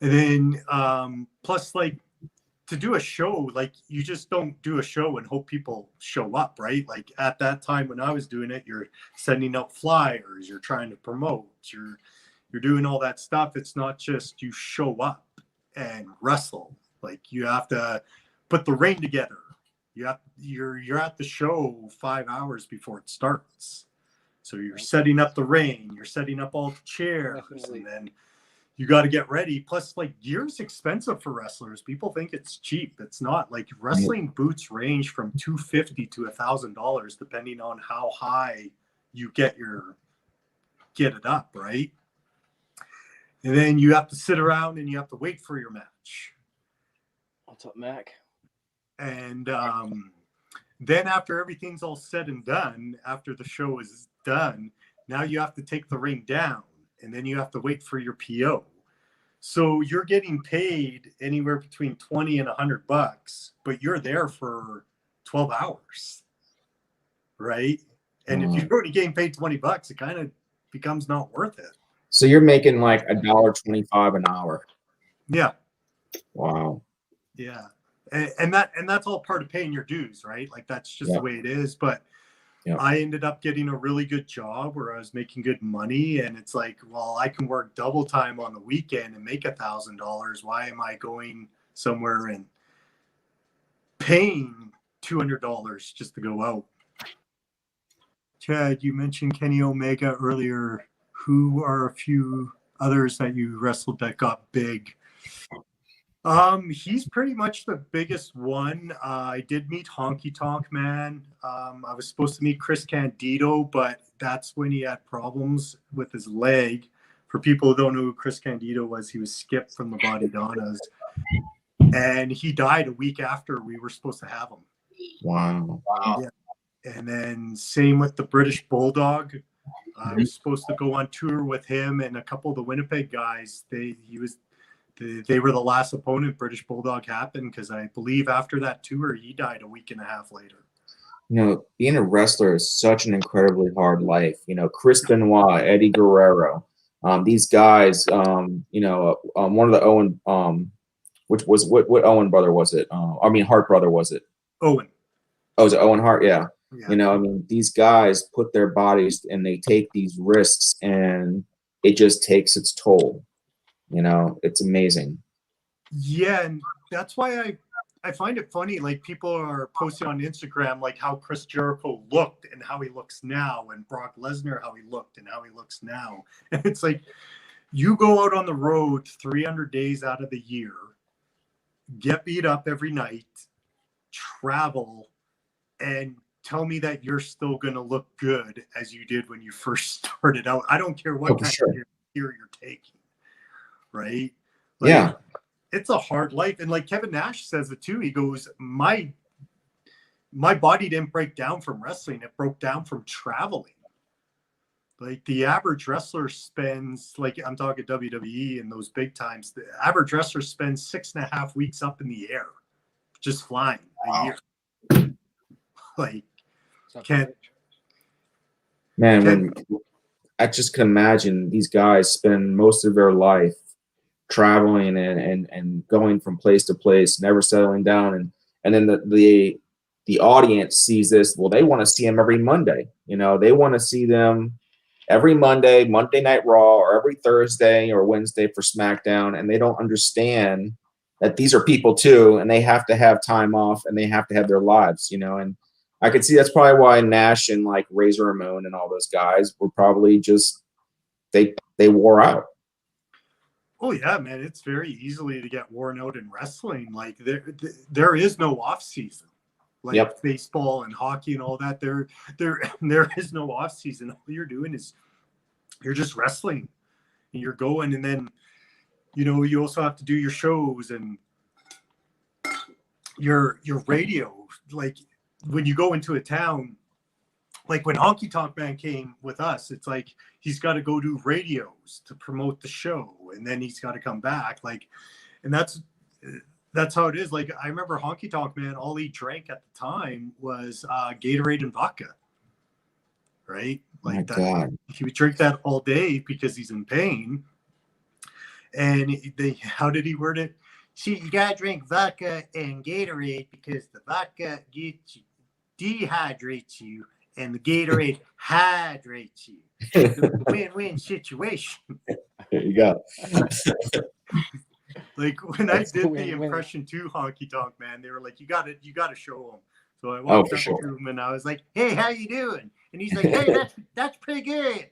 And then plus, like, to do a show, like, you just don't do a show and hope people show up, right? Like, at that time when I was doing it, you're sending out flyers, you're trying to promote, you're doing all that stuff. It's not just you show up and wrestle. Like, you have to put the ring together. You're at the show 5 hours before it starts. So you're setting up the ring, you're setting up all the chairs, and then you got to get ready. Plus, like, gear's expensive for wrestlers. People think it's cheap. It's not. Like, wrestling boots range from $250 to $1,000 depending on how high you get it up, right? And then you have to sit around and you have to wait for your match. What's up, Mac? And then after everything's all said and done, after the show is done, now you have to take the ring down, and then you have to wait for your PO. So you're getting paid anywhere between $20 and $100, but you're there for 12 hours, right? And if you're already getting paid $20, it kind of becomes not worth it. So you're making like $1.25 an hour. Yeah. Wow. Yeah. And that's all part of paying your dues, right? Like, that's just the way it is. But I ended up getting a really good job where I was making good money, and it's like, well, I can work double time on the weekend and make $1,000. Why am I going somewhere and paying $200 just to go out? Chad, you mentioned Kenny Omega earlier. Who are a few others that you wrestled that got big? He's pretty much the biggest one. I did meet Honky Tonk Man. I was supposed to meet Chris Candido, but that's when he had problems with his leg. For people who don't know who Chris Candido was, he was skipped from the Body Donnas, and he died a week after we were supposed to have him. Wow. Yeah. And then same with the British Bulldog. I was supposed to go on tour with him and a couple of the Winnipeg guys. They were the last opponent British Bulldog happened, because I believe after that tour he died a week and a half later. Being a wrestler is such an incredibly hard life. Chris Benoit, Eddie Guerrero, these guys. One of the Owen, which was what Owen brother was it? Hart brother was it? Owen. Oh, is it Owen Hart? Yeah. These guys put their bodies and they take these risks, and it just takes its toll. It's amazing. Yeah, and that's why I find it funny. Like, people are posting on Instagram like how Chris Jericho looked and how he looks now, and Brock Lesnar how he looked and how he looks now. And it's like, you go out on the road 300 days out of the year, get beat up every night, travel, and tell me that you're still going to look good as you did when you first started out. I don't care what kind of gear you're taking, right? It's a hard life. And like Kevin Nash says it too. He goes, my my body didn't break down from wrestling. It broke down from traveling. Like the average wrestler spends, like I'm talking WWE and those big times, the average wrestler spends 6.5 weeks up in the air, just flying a year. Like, can't. Man, when I just can imagine these guys spend most of their life traveling and going from place to place, never settling down, and then the audience sees this. Well, they want to see them every Monday. You know, they want to see them every Monday Night Raw, or every Thursday or Wednesday for SmackDown, and they don't understand that these are people too, and they have to have time off, and they have to have their lives, you know. And I could see that's probably why Nash and like Razor Ramon and all those guys were probably just they wore out. Oh yeah, man, it's very easily to get worn out in wrestling. Like there is no off season. Like baseball and hockey and all that. There is no off season. All you're doing is you're just wrestling. And you're going, and then you also have to do your shows and your radio. Like when you go into a town, like when Honky Tonk Man came with us, it's like he's got to go do radios to promote the show, and then he's got to come back. Like, and that's how it is. Like I remember Honky Tonk Man, all he drank at the time was Gatorade and vodka. Right? Like that, he would drink that all day because he's in pain. And how did he word it? See, you gotta drink vodka and Gatorade because the vodka dehydrates you, and the Gatorade hydrates you. It's a win-win situation. There you go. Like when I did the impression to Honky Tonk Man, they were like, "You got to show him." So I walked up to him and I was like, "Hey, how you doing?" And he's like, "Hey, that's pretty good."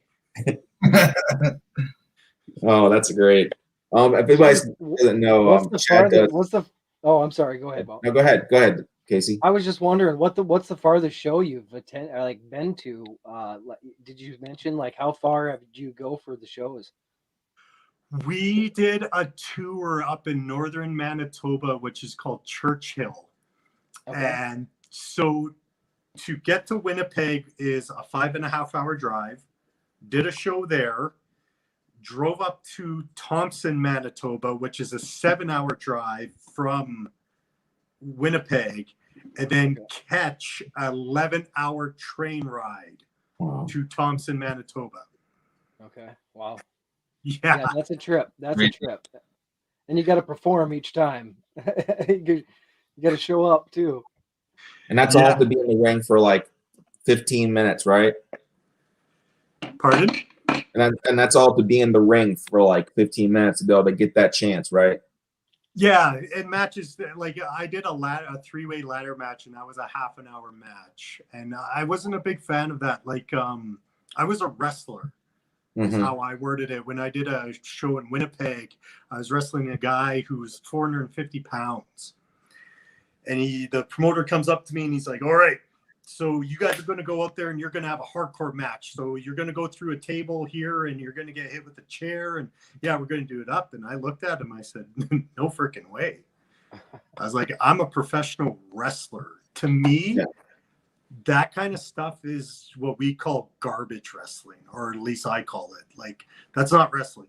Oh, that's great. If anybody doesn't know, I'm sorry. Go ahead, Bob. No, go ahead, Casey. I was just wondering what's the farthest show you've been to? Did you mention like how far did you go for the shows? We did a tour up in northern Manitoba, which is called Churchill. Okay. And so to get to Winnipeg is a 5.5-hour drive. Did a show there. Drove up to Thompson, Manitoba, which is a 7-hour drive from Winnipeg, and then catch an 11-hour train ride to Thompson, Manitoba. Okay. Wow. Yeah, that's a trip. And you got to perform each time. You got to show up too. And that's all to be in the ring for like 15 minutes, right? Pardon? And that's all to be in the ring for like 15 minutes to be able to get that chance, right? Yeah, and matches like I did a 3-way ladder match, and that was a half-an-hour match, and I wasn't a big fan of that. Like, I was a wrestler. Is how I worded it. When I did a show in Winnipeg, I was wrestling a guy who was 450 pounds, and the promoter comes up to me and he's like, "All right, so you guys are going to go out there and you're going to have a hardcore match. So you're going to go through a table here and you're going to get hit with a chair. And yeah, we're going to do it up." And I looked at him. I said, "No freaking way." I was like, "I'm a professional wrestler. To me, that kind of stuff is what we call garbage wrestling, or at least I call it. Like, that's not wrestling."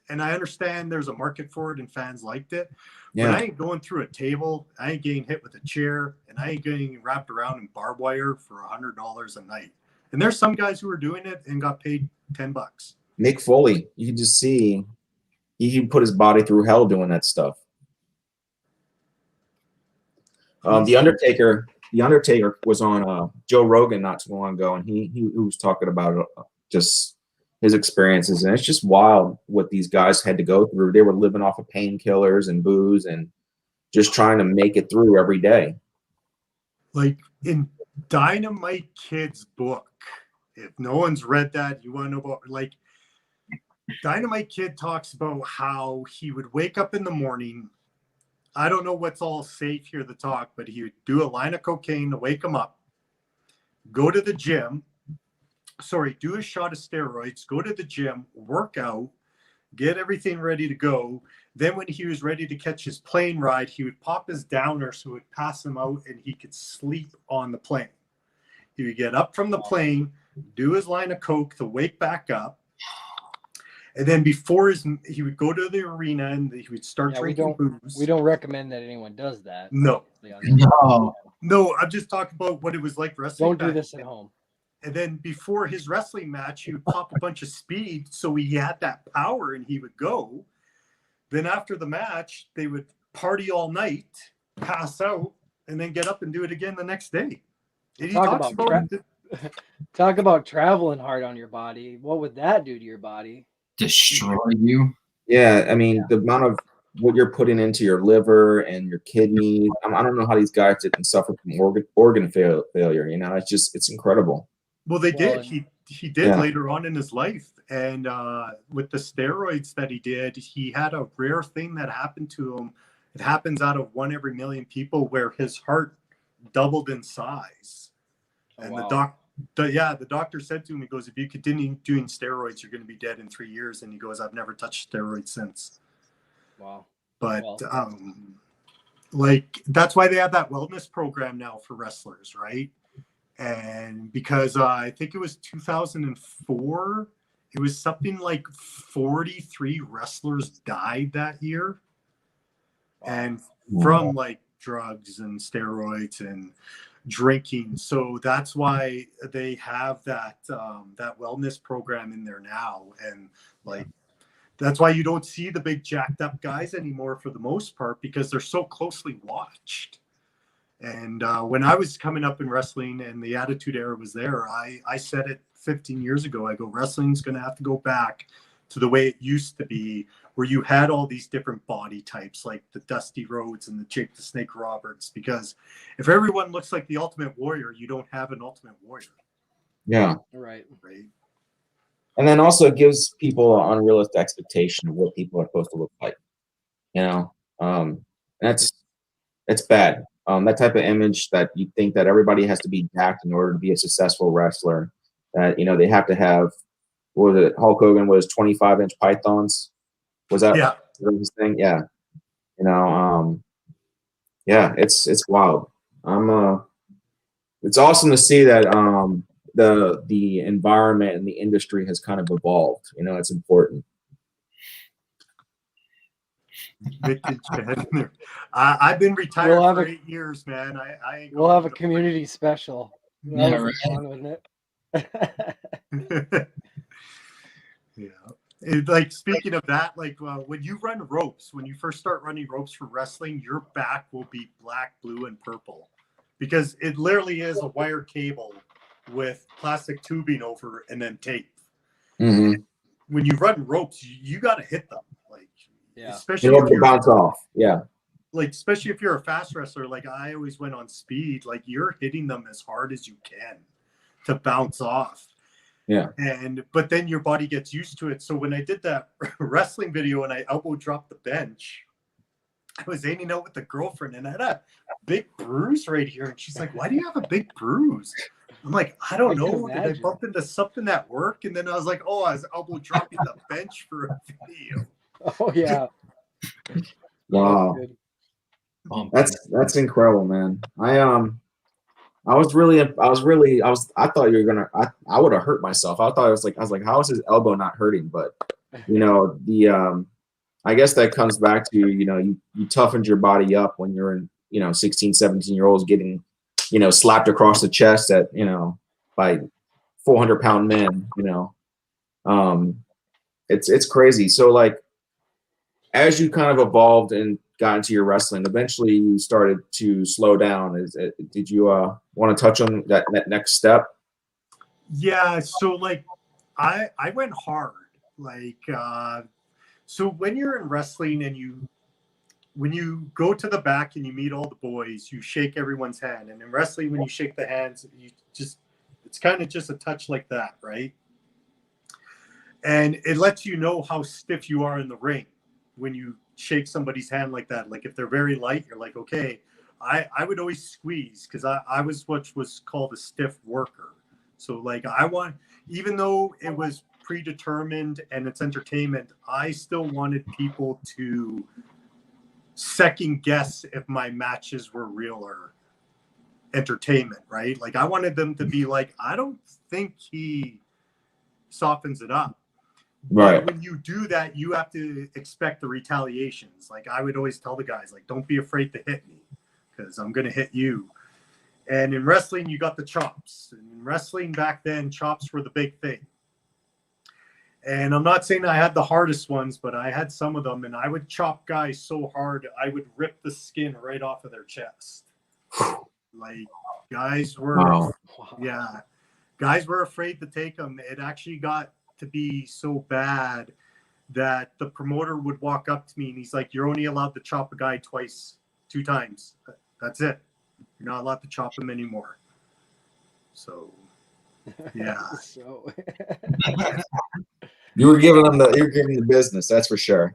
And I understand there's a market for it and fans liked it. But I ain't going through a table. I ain't getting hit with a chair, and I ain't getting wrapped around in barbed wire for $100 a night. And there's some guys who are doing it and got paid $10. Mick Foley, you can just see he put his body through hell doing that stuff. The Undertaker was on Joe Rogan not too long ago, and he was talking about just his experiences, and it's just wild what these guys had to go through. They were living off of painkillers and booze and just trying to make it through every day. Like in Dynamite Kid's book, if no one's read that, you want to know about, like, Dynamite Kid talks about how he would wake up in the morning. I don't know what's all safe here to talk, but he would do a line of cocaine to wake him up, go to the gym, do a shot of steroids, go to the gym, work out, get everything ready to go. Then when he was ready to catch his plane ride, he would pop his downer so it would pass him out and he could sleep on the plane. He would get up from the plane, do his line of coke to wake back up. And then before he would go to the arena and he would start drinking booze. We don't recommend that anyone does that. No. No, I'm just talking about what it was like wrestling. Don't do this at home. And then before his wrestling match, he would pop a bunch of speed so he had that power and he would go. Then after the match, they would party all night, pass out, and then get up and do it again the next day. Talk about traveling hard on your body. What would that do to your body? Destroy you. Yeah, I mean, the amount of what you're putting into your liver and your kidneys. I don't know how these guys didn't suffer from organ failure. You know, it's incredible. Well, they did. He did later on in his life. And with the steroids that he did, he had a rare thing that happened to him. It happens out of 1 every million people where his heart doubled in size. And the doctor said to him, he goes, if you continue doing steroids, you're going to be dead in 3 years. And he goes, I've never touched steroids since. Wow. But like, that's why they have that wellness program now for wrestlers, right? And because I think it was 2004, it was something like 43 wrestlers died that year. And from like drugs and steroids and drinking. So that's why they have that that wellness program in there now. And like, that's why you don't see the big jacked up guys anymore for the most part, because they're so closely watched. And when I was coming up in wrestling and the Attitude Era was there, I said it 15 years ago. I go, wrestling's going to have to go back to the way it used to be, where you had all these different body types, like the Dusty Rhodes and the Jake the Snake Roberts. Because if everyone looks like the Ultimate Warrior, you don't have an Ultimate Warrior. Yeah. Right. And then also it gives people an unrealistic expectation of what people are supposed to look like. You know, that's bad. That type of image that you think that everybody has to be jacked in order to be a successful wrestler. That, you know, they have to have, what was it? Hulk Hogan was 25-inch pythons. Was that his thing? Yeah. You know, it's wild. It's awesome to see that the environment and the industry has kind of evolved. You know, it's important. I've been retired for 8 years, man. We'll have a community special. Yeah, right. Fun, wouldn't it? Yeah. Like, speaking of that, like when you run ropes, when you first start running ropes for wrestling, your back will be black, blue, and purple, because it literally is a wire cable with plastic tubing over and then tape. Mm-hmm. When you run ropes, you got to hit them. Especially if you bounce off. Yeah. Like, especially if you're a fast wrestler, like I always went on speed, like you're hitting them as hard as you can to bounce off. Yeah. But then your body gets used to it. So when I did that wrestling video and I elbow dropped the bench, I was aiming out with the girlfriend and I had a big bruise right here. And she's like, why do you have a big bruise? I'm like, I don't know. Did I bump into something at work? And then I was like, oh, I was elbow dropping the bench for a video. Oh yeah. Wow. That's incredible, man. I thought you were gonna, I would have hurt myself. I was like, how is his elbow not hurting? But you know, I guess that comes back to, you know, you toughened your body up when you're in, you know, 16, 17-year-olds getting, you know, slapped across the chest at, you know, by 400-pound men, you know. It's crazy. So like, as you kind of evolved and got into your wrestling, eventually you started to slow down. Did you want to touch on that next step? Yeah. So like, I went hard. Like, so when you're in wrestling and when you go to the back and you meet all the boys, you shake everyone's hand. And in wrestling, when you shake the hands, it's kind of just a touch like that, right? And it lets you know how stiff you are in the ring when you shake somebody's hand like that. Like if they're very light, you're like, okay. I would always squeeze because I was what was called a stiff worker. So like even though it was predetermined and it's entertainment, I still wanted people to second guess if my matches were real or entertainment, right? Like I wanted them to be like, I don't think he softens it up. Right. But when you do that, you have to expect the retaliations. Like I would always tell the guys, like, don't be afraid to hit me because I'm going to hit you. And in wrestling, you got the chops. And in wrestling back then, chops were the big thing. And I'm not saying I had the hardest ones, but I had some of them. And I would chop guys so hard, I would rip the skin right off of their chest. Like guys were, yeah, guys were afraid to take them. It actually got to be so bad that the promoter would walk up to me and he's like, you're only allowed to chop a guy 2 times. That's it. You're not allowed to chop him anymore. So, yeah. So You're giving the business, that's for sure.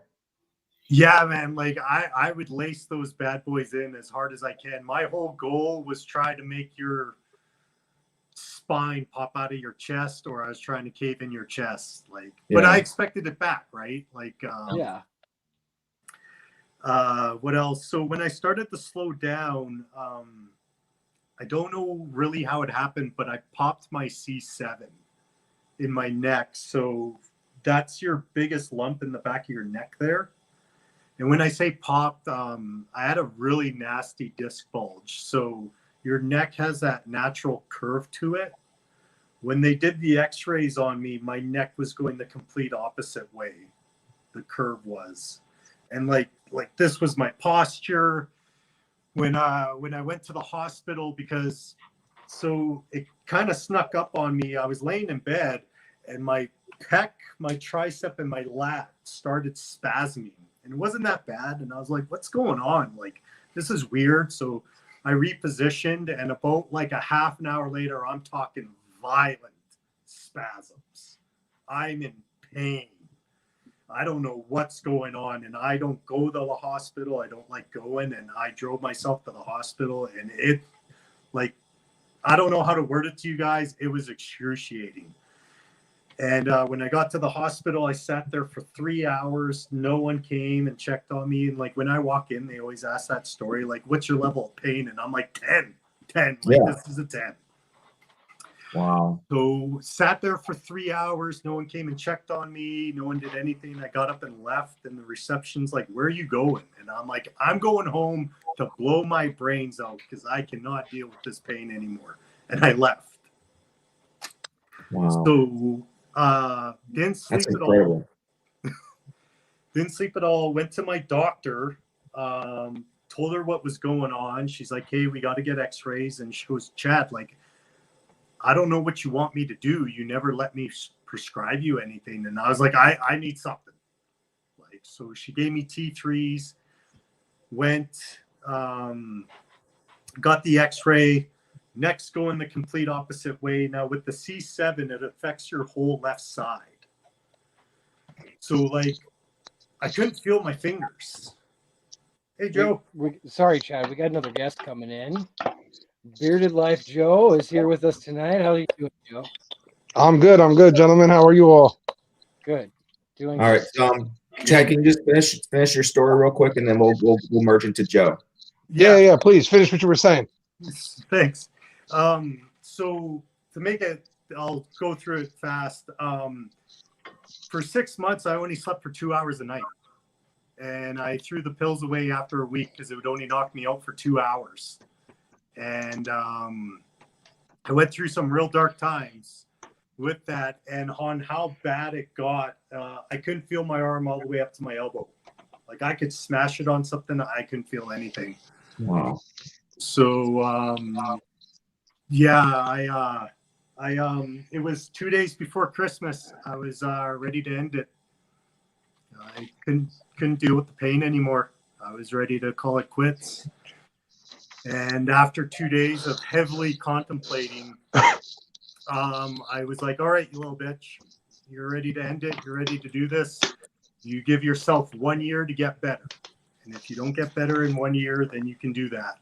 Yeah, man. Like I would lace those bad boys in as hard as I can. My whole goal was try to make your spine pop out of your chest, or I was trying to cave in your chest. Like, yeah. But I expected it back, right? Like, yeah. What else? So when I started to slow down, I don't know really how it happened, but I popped my C7 in my neck. So that's your biggest lump in the back of your neck there. And when I say popped, I had a really nasty disc bulge. So your neck has that natural curve to it. When they did the x-rays on me, my neck was going the complete opposite way. The curve was. And like this was my posture when I went to the hospital, because so it kind of snuck up on me. I was laying in bed and my pec, my tricep, and my lat started spasming. And it wasn't that bad. And I was like, what's going on? Like, this is weird. So I repositioned, and about like a half an hour later, I'm talking violent spasms. I'm in pain. I don't know what's going on, and I don't go to the hospital. I don't like going, and I drove myself to the hospital, and it, like, I don't know how to word it to you guys. It was excruciating. And when I got to the hospital, I sat there for 3 hours. No one came and checked on me. And like when I walk in, they always ask that story, like, what's your level of pain? And I'm like, 10. Like, yeah. This is a 10. Wow. So sat there for 3 hours. No one came and checked on me. No one did anything. I got up and left. And the reception's like, where are you going? And I'm like, I'm going home to blow my brains out because I cannot deal with this pain anymore. And I left. Wow. So didn't sleep at all. Didn't sleep at all. Went to my doctor, told her what was going on. She's like, hey, we got to get x-rays. And she goes, Chad, like, I don't know what you want me to do. You never let me prescribe you anything. And I was like, I need something. Like, so she gave me T3s, went, got the x-ray. Next, going the complete opposite way. Now, with the C7, it affects your whole left side. So, like, I couldn't feel my fingers. Hey, Joe. Sorry, Chad. We got another guest coming in. Bearded Life Joe is here with us tonight. How are you doing, Joe? I'm good, gentlemen. How are you all? Good. Doing all right. Chad, can you just finish your story real quick, and then we'll merge into Joe. Yeah. Please finish what you were saying. Thanks. So to make it, I'll go through it fast. For 6 months, I only slept for 2 hours a night, and I threw the pills away after a week because it would only knock me out for 2 hours. And I went through some real dark times with that, and on how bad it got, I couldn't feel my arm all the way up to my elbow. Like I could smash it on something, I couldn't feel anything. Wow. So yeah, it was 2 days before Christmas. I was ready to end it. I couldn't deal with the pain anymore. I was ready to call it quits. And after 2 days of heavily contemplating, I was like, all right, you little bitch, you're ready to end it. You're ready to do this. You give yourself 1 year to get better. And if you don't get better in 1 year, then you can do that.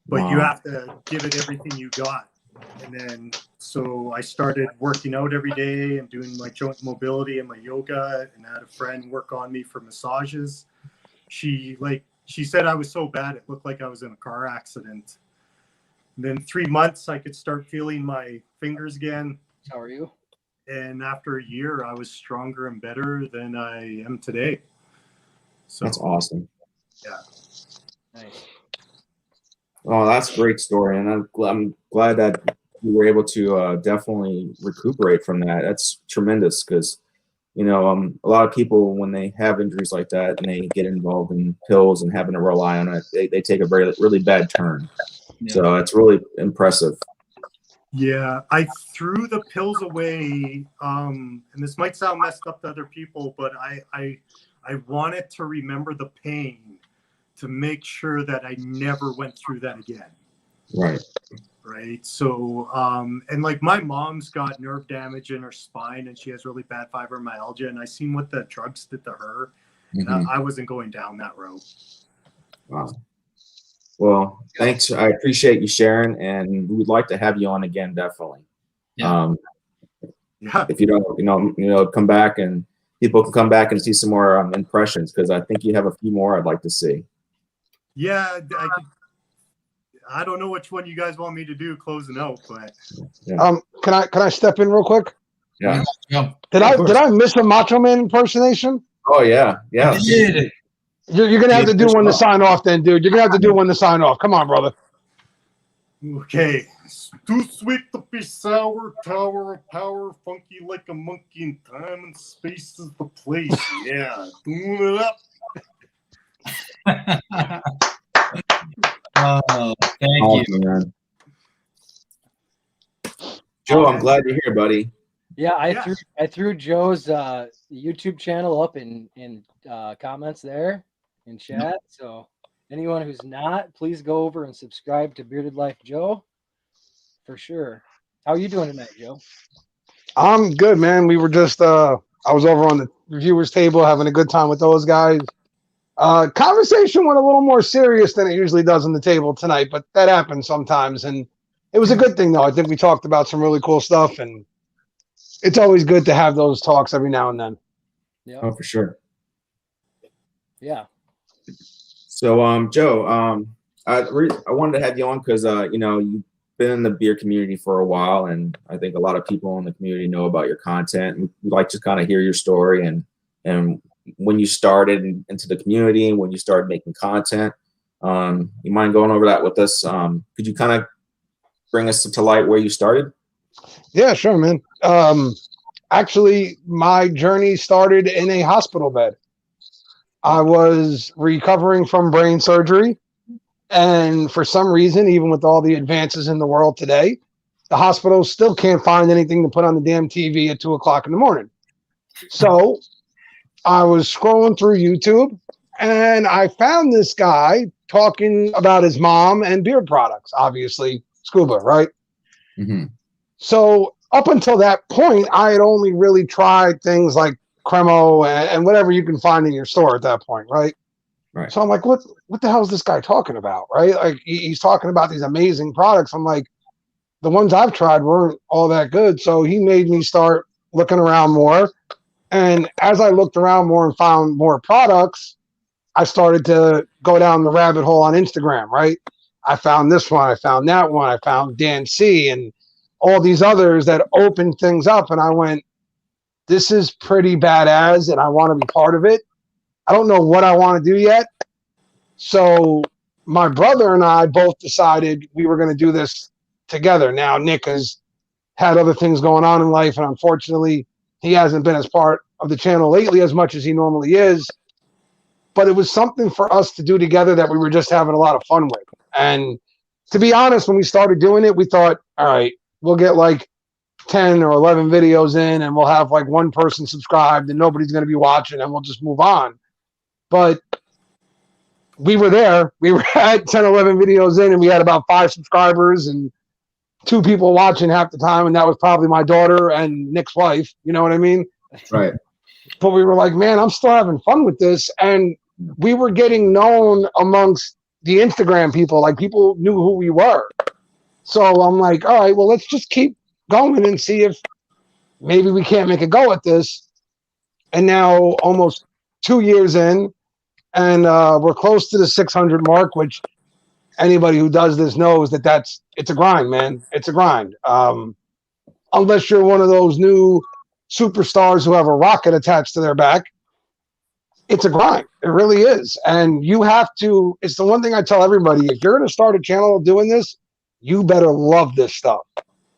But you have to give it everything you got. And then so I started working out every day and doing my joint mobility and my yoga, and I had a friend work on me for massages. She said I was so bad it looked like I was in a car accident. And then 3 months I could start feeling my fingers again. How are you? And after a year I was stronger and better than I am today. So That's awesome. Yeah. Nice. Oh, that's a great story, and I'm glad that you were able to definitely recuperate from that. That's tremendous because, you know, a lot of people when they have injuries like that and they get involved in pills and having to rely on it, they take a really bad turn. Yeah. So it's really impressive. Yeah, I threw the pills away, and this might sound messed up to other people, but I wanted to remember the pain to make sure that I never went through that again. Right. So, and like my mom's got nerve damage in her spine and she has really bad fibromyalgia, and I seen what the drugs did to her, and I wasn't going down that road. Wow. Well, thanks. I appreciate you sharing, and we would like to have you on again, definitely. Yeah. Yeah. If you don't, come back and people can come back and see some more impressions, because I think you have a few more I'd like to see. Yeah, I don't know which one you guys want me to do closing out, but can I step in real quick? Yeah. Did I miss a Macho Man impersonation? Oh yeah. You're gonna have to do one to sign off, then, dude. You're gonna have to do one to sign off. Come on, brother. Okay. Too sweet to be sour, tower of power, funky like a monkey in time and space is the place. Yeah, doing it up. Oh, thank you, man. Joe, I'm glad you're here, buddy. Yeah, I threw Joe's YouTube channel up in comments there in chat. So anyone who's not, please go over and subscribe to Bearded Life Joe for sure. How are you doing tonight, Joe? I'm good, man. We were just I was over on the reviewers table having a good time with those guys. Conversation went a little more serious than it usually does on the table tonight, but that happens sometimes, and it was a good thing though. I think we talked about some really cool stuff, and it's always good to have those talks every now and then. Yeah. Oh, for sure. Yeah. So, Joe, I wanted to have you on because you've been in the beer community for a while, and I think a lot of people in the community know about your content. We'd like to kind of hear your story and when you started into the community and when you started making content. You mind going over that with us? Could you kind of bring us to light where you started? Yeah, sure, man. Actually, my journey started in a hospital bed. I was recovering from brain surgery, and for some reason, even with all the advances in the world today, the hospitals still can't find anything to put on the damn TV at 2:00 in the morning. So I was scrolling through YouTube, and I found this guy talking about his mom and beard products, obviously scuba, right? Mm-hmm. So up until that point, I had only really tried things like Cremo and whatever you can find in your store at that point, right? Right. So I'm like, what the hell is this guy talking about, right? Like he's talking about these amazing products. I'm like, the ones I've tried weren't all that good. So he made me start looking around more. And as I looked around more and found more products, I started to go down the rabbit hole on Instagram, right? I found this one, I found that one, I found Dan C and all these others that opened things up. And I went, this is pretty badass and I want to be part of it. I don't know what I want to do yet. So my brother and I both decided we were going to do this together. Now, Nick has had other things going on in life, and unfortunately, he hasn't been as part of the channel lately as much as he normally is. But it was something for us to do together that we were just having a lot of fun with. And to be honest, when we started doing it, we thought, all right, we'll get like 10 or 11 videos in and we'll have like one person subscribed and nobody's going to be watching and we'll just move on. But we were there. We were at 10, 11 videos in and we had about 5 subscribers and 2 people watching half the time. And that was probably my daughter and Nick's wife. You know what I mean? Right. But we were like, man, I'm still having fun with this. And we were getting known amongst the Instagram people. Like people knew who we were. So I'm like, all right, well, let's just keep going and see if maybe we can't make a go at this. And now almost 2 years in, and we're close to the 600 mark, which anybody who does this knows that it's a grind, man. It's a grind. Unless you're one of those new superstars who have a rocket attached to their back, it's a grind. It really is. And you have to, it's the one thing I tell everybody, if you're going to start a channel doing this, you better love this stuff.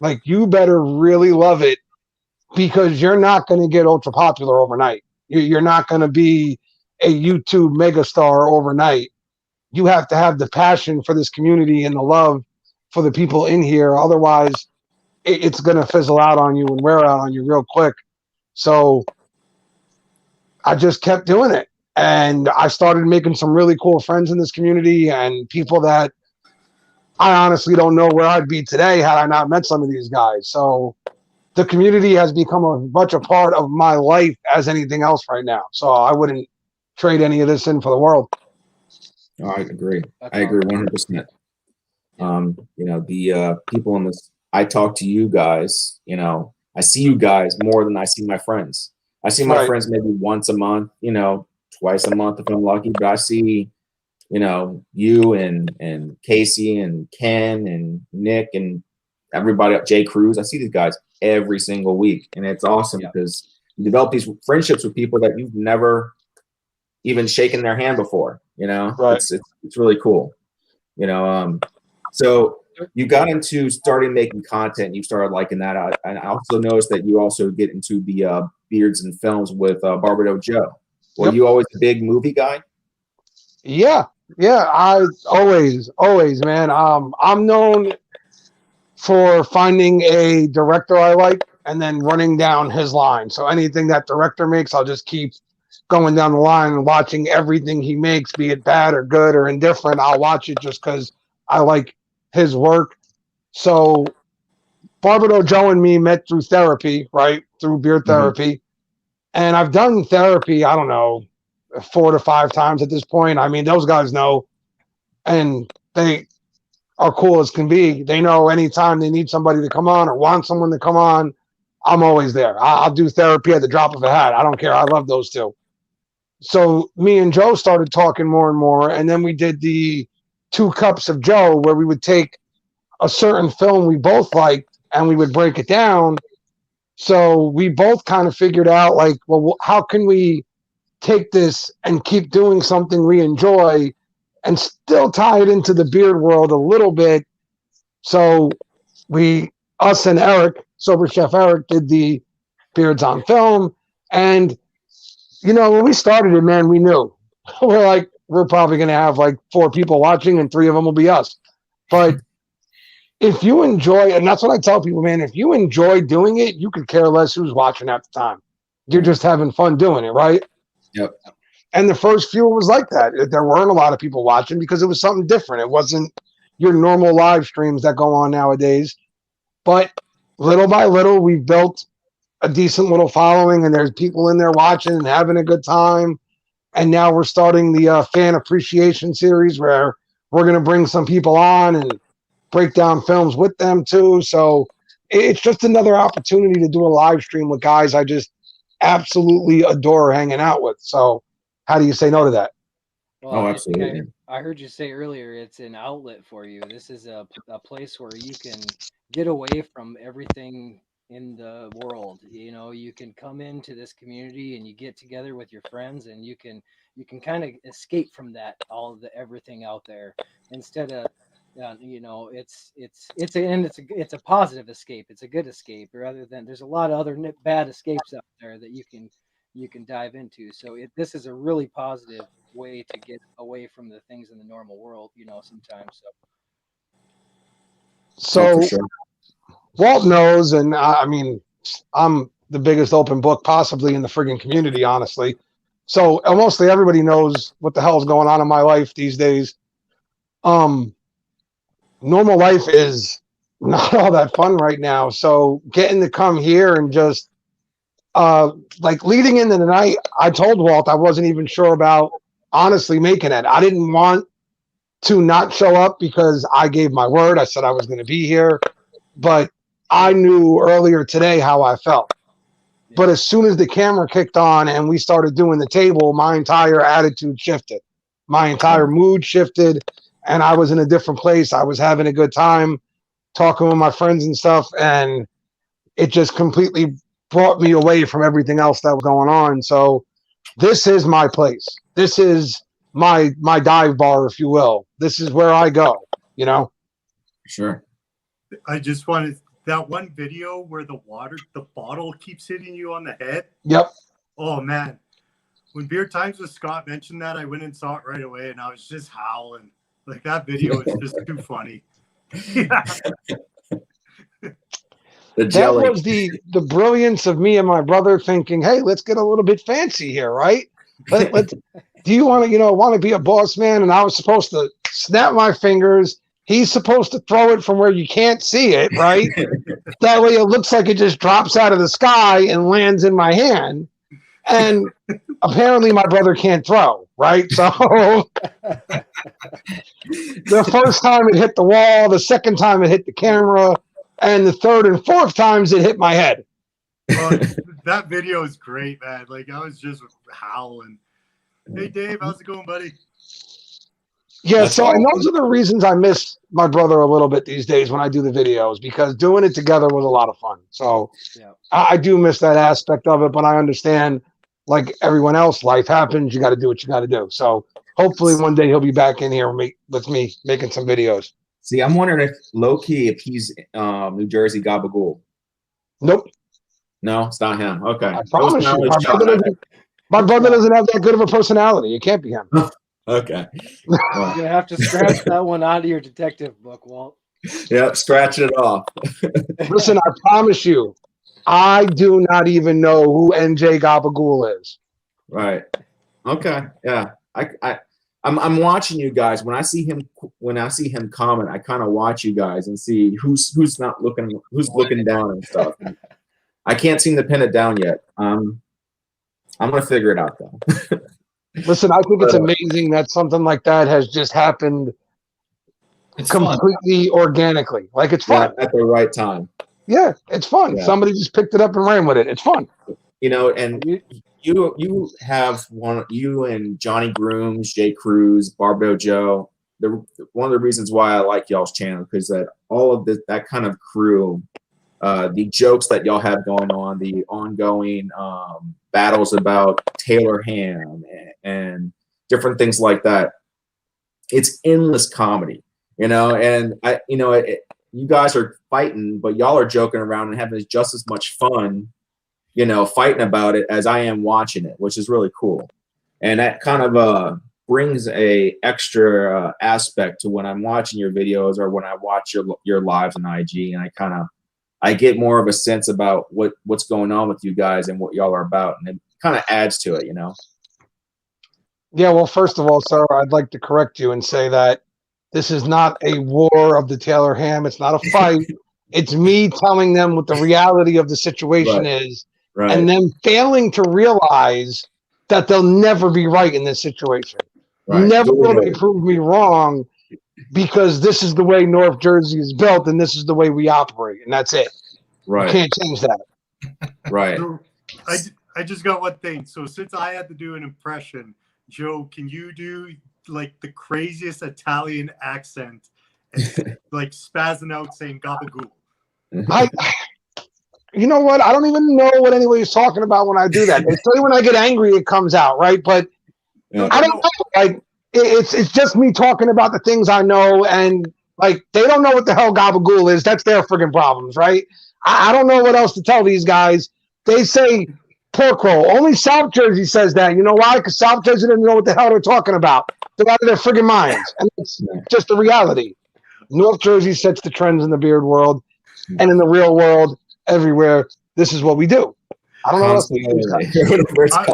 Like, you better really love it, because you're not going to get ultra popular overnight. You're not going to be a YouTube megastar overnight. You have to have the passion for this community and the love for the people in here. Otherwise, it's going to fizzle out on you and wear out on you real quick. So I just kept doing it. And I started making some really cool friends in this community and people that I honestly don't know where I'd be today had I not met some of these guys. So the community has become as much a part of my life as anything else right now. So I wouldn't trade any of this in for the world. Oh, I agree. I agree 100%. The people in this, I talk to you guys, I see you guys more than I see my friends. I see my friends maybe once a month, twice a month if I'm lucky, but I see, you and Casey and Ken and Nick and everybody, Jay Cruz. I see these guys every single week, and it's awesome because you develop these friendships with people that you've never even shaken their hand before. It's really cool. So you got into starting making content. You started liking that. I also noticed that you also get into the beards and films with Barbados Joe. Were you always a big movie guy? Yeah. I always, man. I'm known for finding a director I like and then running down his line. So anything that director makes, I'll just keep going down the line and watching everything he makes, be it bad or good or indifferent. I'll watch it just because I like his work. So Barbados Joe and me met through therapy, right? Through beard therapy. And I've done therapy, I don't know, 4 to 5 times at this point. I mean, those guys know, and they are cool as can be. They know anytime they need somebody to come on or want someone to come on, I'm always there. I'll do therapy at the drop of a hat. I don't care. I love those two. So me and Joe started talking more and more, and then we did the 2 Cups of Joe, where we would take a certain film we both liked and we would break it down. So we both kind of figured out, like, well, how can we take this and keep doing something we enjoy and still tie it into the beard world a little bit? So us and Eric, Sober Chef Eric, did the Beards on Film. And, when we started it, man, we knew. We're probably going to have like 4 people watching and 3 of them will be us. But if you enjoy, and that's what I tell people, man, if you enjoy doing it, you could care less who's watching at the time. You're just having fun doing it, right? Yep. And the first few was like that. There weren't a lot of people watching because it was something different. It wasn't your normal live streams that go on nowadays. But little by little, we've built a decent little following, and there's people in there watching and having a good time. And now we're starting the fan appreciation series, where we're going to bring some people on and break down films with them too. So it's just another opportunity to do a live stream with guys I just absolutely adore hanging out with. So how do you say no to that? Well, absolutely. I heard you say earlier it's an outlet for you. This is a place where you can get away from everything in the world. You can come into this community and you get together with your friends, and you can kind of escape from that, everything out there, instead of it's a positive escape. It's a good escape, rather than there's a lot of other bad escapes out there that you can dive into. So this is a really positive way to get away from the things in the normal world, sometimes. So for sure. Walt knows, and I mean, I'm the biggest open book possibly in the friggin' community, honestly. So mostly everybody knows what the hell's going on in my life these days. Normal life is not all that fun right now. So getting to come here and just leading into the night, I told Walt I wasn't even sure about honestly making it. I didn't want to not show up because I gave my word. I said I was going to be here, but I knew earlier today how I felt. But as soon as the camera kicked on and we started doing the table, my entire attitude shifted. My entire mood shifted, and I was in a different place. I was having a good time talking with my friends and stuff, and it just completely brought me away from everything else that was going on. So this is my place. This is my dive bar, if you will. This is where I go, you know? Sure. I just wanted that one video where the bottle keeps hitting you on the head. Yep. Oh, man. When Beer Times with Scott mentioned that, I went and saw it right away, and I was just howling. Like, that video is just too funny. Yeah. That was the brilliance of me and my brother thinking, hey, let's get a little bit fancy here, right? Let's do you want to be a boss man? And I was supposed to snap my fingers. He's supposed to throw it from where you can't see it, right? That way it looks like it just drops out of the sky and lands in my hand. And apparently my brother can't throw, right? So the first time it hit the wall, the second time it hit the camera, and the third and fourth times it hit my head. That video is great, man. Like, I was just howling. Hey, Dave, how's it going, buddy? Yeah, and those are the reasons I miss my brother a little bit these days when I do the videos, because doing it together was a lot of fun. So I do miss that aspect of it, but I understand, like everyone else, life happens. You got to do what you got to do. So hopefully one day he'll be back in here with me making some videos. See, I'm wondering if low-key, if he's New Jersey Gabagool. Nope. No, it's not him. Okay. I promise you. My brother doesn't have that good of a personality. It can't be him. Okay. You're going to have to scratch that one out of your detective book, Walt. Yep, scratch it off. Listen, I promise you, I do not even know who NJ Gabagool is. Right. Okay. Yeah. I'm watching you guys. When I see him comment, I kind of watch you guys and see who's looking down and stuff. I can't seem to pin it down yet. I'm gonna figure it out though. Listen, I think it's amazing that something like that has just happened completely organically. Like, it's fun. Yeah, at the right time. Yeah, it's fun. Yeah. Somebody just picked it up and ran with it. It's fun. And you have you and Johnny Grooms, Jay Cruz, Barbo Joe. One of the reasons why I like y'all's channel, because that all of that kind of crew, the jokes that y'all have going on, the ongoing battles about Taylor ham and different things like that. It's endless comedy, and you guys are fighting, but y'all are joking around and having just as much fun, fighting about it as I am watching it, which is really cool. And that kind of brings a extra aspect to when I'm watching your videos or when I watch your lives on IG, and I get more of a sense about what's going on with you guys and what y'all are about, and it kind of adds to it, Yeah, well, first of all, sir, I'd like to correct you and say that this is not a war of the Taylor ham. It's not a fight. It's me telling them what the reality of the situation is, and them failing to realize that they'll never be right in this situation. Right. Never will they prove me wrong, because this is the way North Jersey is built, and this is the way we operate, and that's it. Right. You can't change that. Right. So I just got one thing. So since I had to do an impression, Joe, can you do like the craziest Italian accent and like spazzing out saying gabagool? You know what? I don't even know what anybody's talking about when I do that. They say when I get angry, it comes out, right? But I don't know. Like, it's just me talking about the things I know, and like, they don't know what the hell gabagool is. That's their friggin' problems, right? I don't know what else to tell these guys. They say pork roll. Only South Jersey says that. You know why? Because South Jersey doesn't know what the hell they're talking about. They're out of their friggin' minds, and it's just the reality. North Jersey sets the trends in the beard world, and in the real world, everywhere. This is what we do. I don't know what else to do.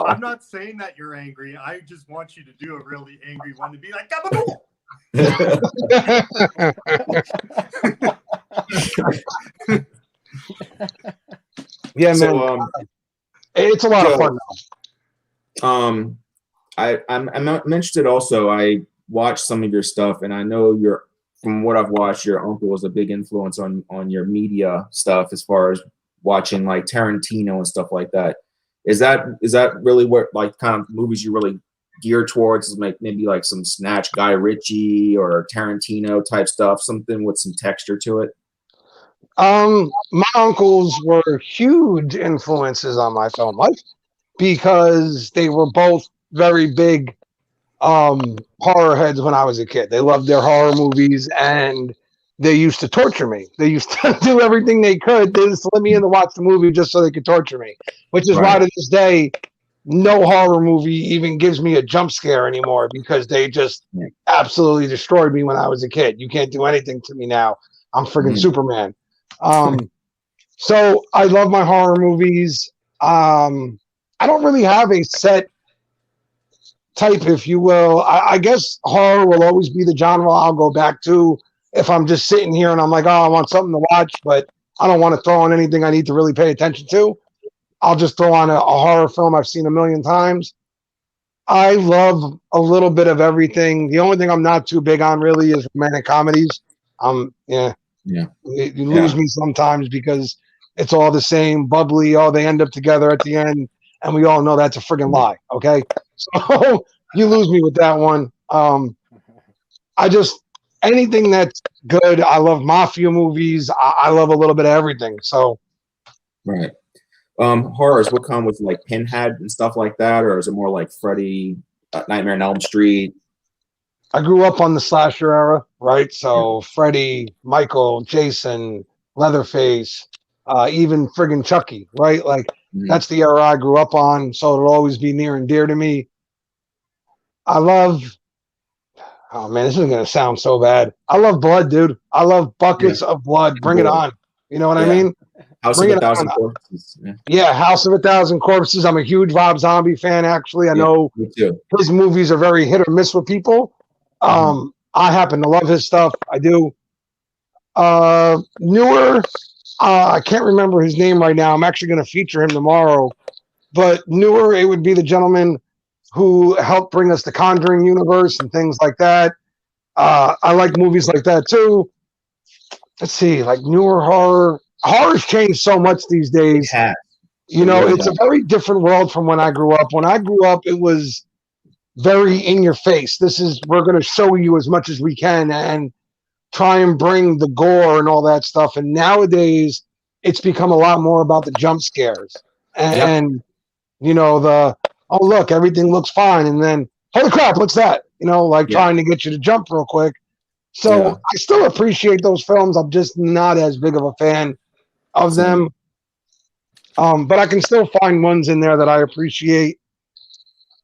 I'm not saying that you're angry. I just want you to do a really angry one to be like, gabagool. Yeah, man. It's a lot of fun. I mentioned it also. watched some of your stuff, and I know from what I've watched, your uncle was a big influence on your media stuff as far as watching like Tarantino and stuff like that. Is that really what like kind of movies you really gear towards? Like maybe like some Snatch, Guy Ritchie, or Tarantino type stuff, something with some texture to it? My uncles were huge influences on my film life because they were both very big horror heads when I was a kid. They loved their horror movies, and they used to torture me. They used to do everything they could. They just let me in to watch the movie just so they could torture me, which is why to this day, no horror movie even gives me a jump scare anymore, because they just absolutely destroyed me when I was a kid. You can't do anything to me now. I'm friggin' Superman. So I love my horror movies. I don't really have a set type, if you will. I guess horror will always be the genre I'll go back to if I'm just sitting here and I'm like, oh, I want something to watch, but I don't want to throw on anything I need to really pay attention to. I'll just throw on a horror film I've seen a million times. I love a little bit of everything. The only thing I'm not too big on really is romantic comedies. You lose me sometimes because it's all the same, bubbly. Oh, they end up together at the end, and we all know that's a friggin' lie. Okay, so you lose me with that one. Anything that's good. I love mafia movies. I love a little bit of everything. So, right. Horrors, what come with like Pinhead and stuff like that, or is it more like Freddy, Nightmare on Elm Street? I grew up on the slasher era, right? So Freddy, Michael, Jason, Leatherface, even friggin' Chucky, right? Like that's the era I grew up on, so it'll always be near and dear to me. I love, oh man, this is gonna sound so bad. I love blood, dude. I love buckets of blood. Bring it on. You know what I mean? House of a Thousand Corpses. Yeah, House of a Thousand Corpses. I'm a huge Rob Zombie fan, actually. I know his movies are very hit or miss with people. I happen to love his stuff. I do. Newer, I can't remember his name right now. I'm actually going to feature him tomorrow. But newer, it would be the gentleman who helped bring us the Conjuring universe and things like that. I like movies like that too. Let's see, like newer horror. Horror's changed so much these days. You know, it's a very different world from when I grew up. When I grew up, it was very in your face. We're going to show you as much as we can and try and bring the gore and all that stuff. And nowadays, it's become a lot more about the jump scares. And you know, oh, look, everything looks fine. And then, holy crap, what's that? You know, like trying to get you to jump real quick. So I still appreciate those films. I'm just not as big of a fan of them. But I can still find ones in there that I appreciate.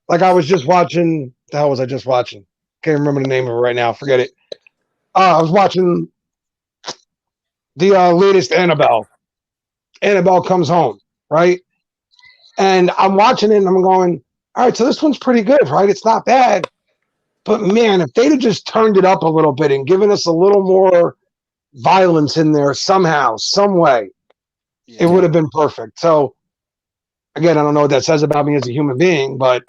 Like I was just watching, the hell was I just watching? Can't remember the name of it right now. Forget it. I was watching the latest Annabelle. Annabelle Comes Home, right? And I'm watching it and I'm going, all right, so this one's pretty good, right? It's not bad. But man, if they'd have just turned it up a little bit and given us a little more violence in there somehow, some way, it would have been perfect. So, again, I don't know what that says about me as a human being, but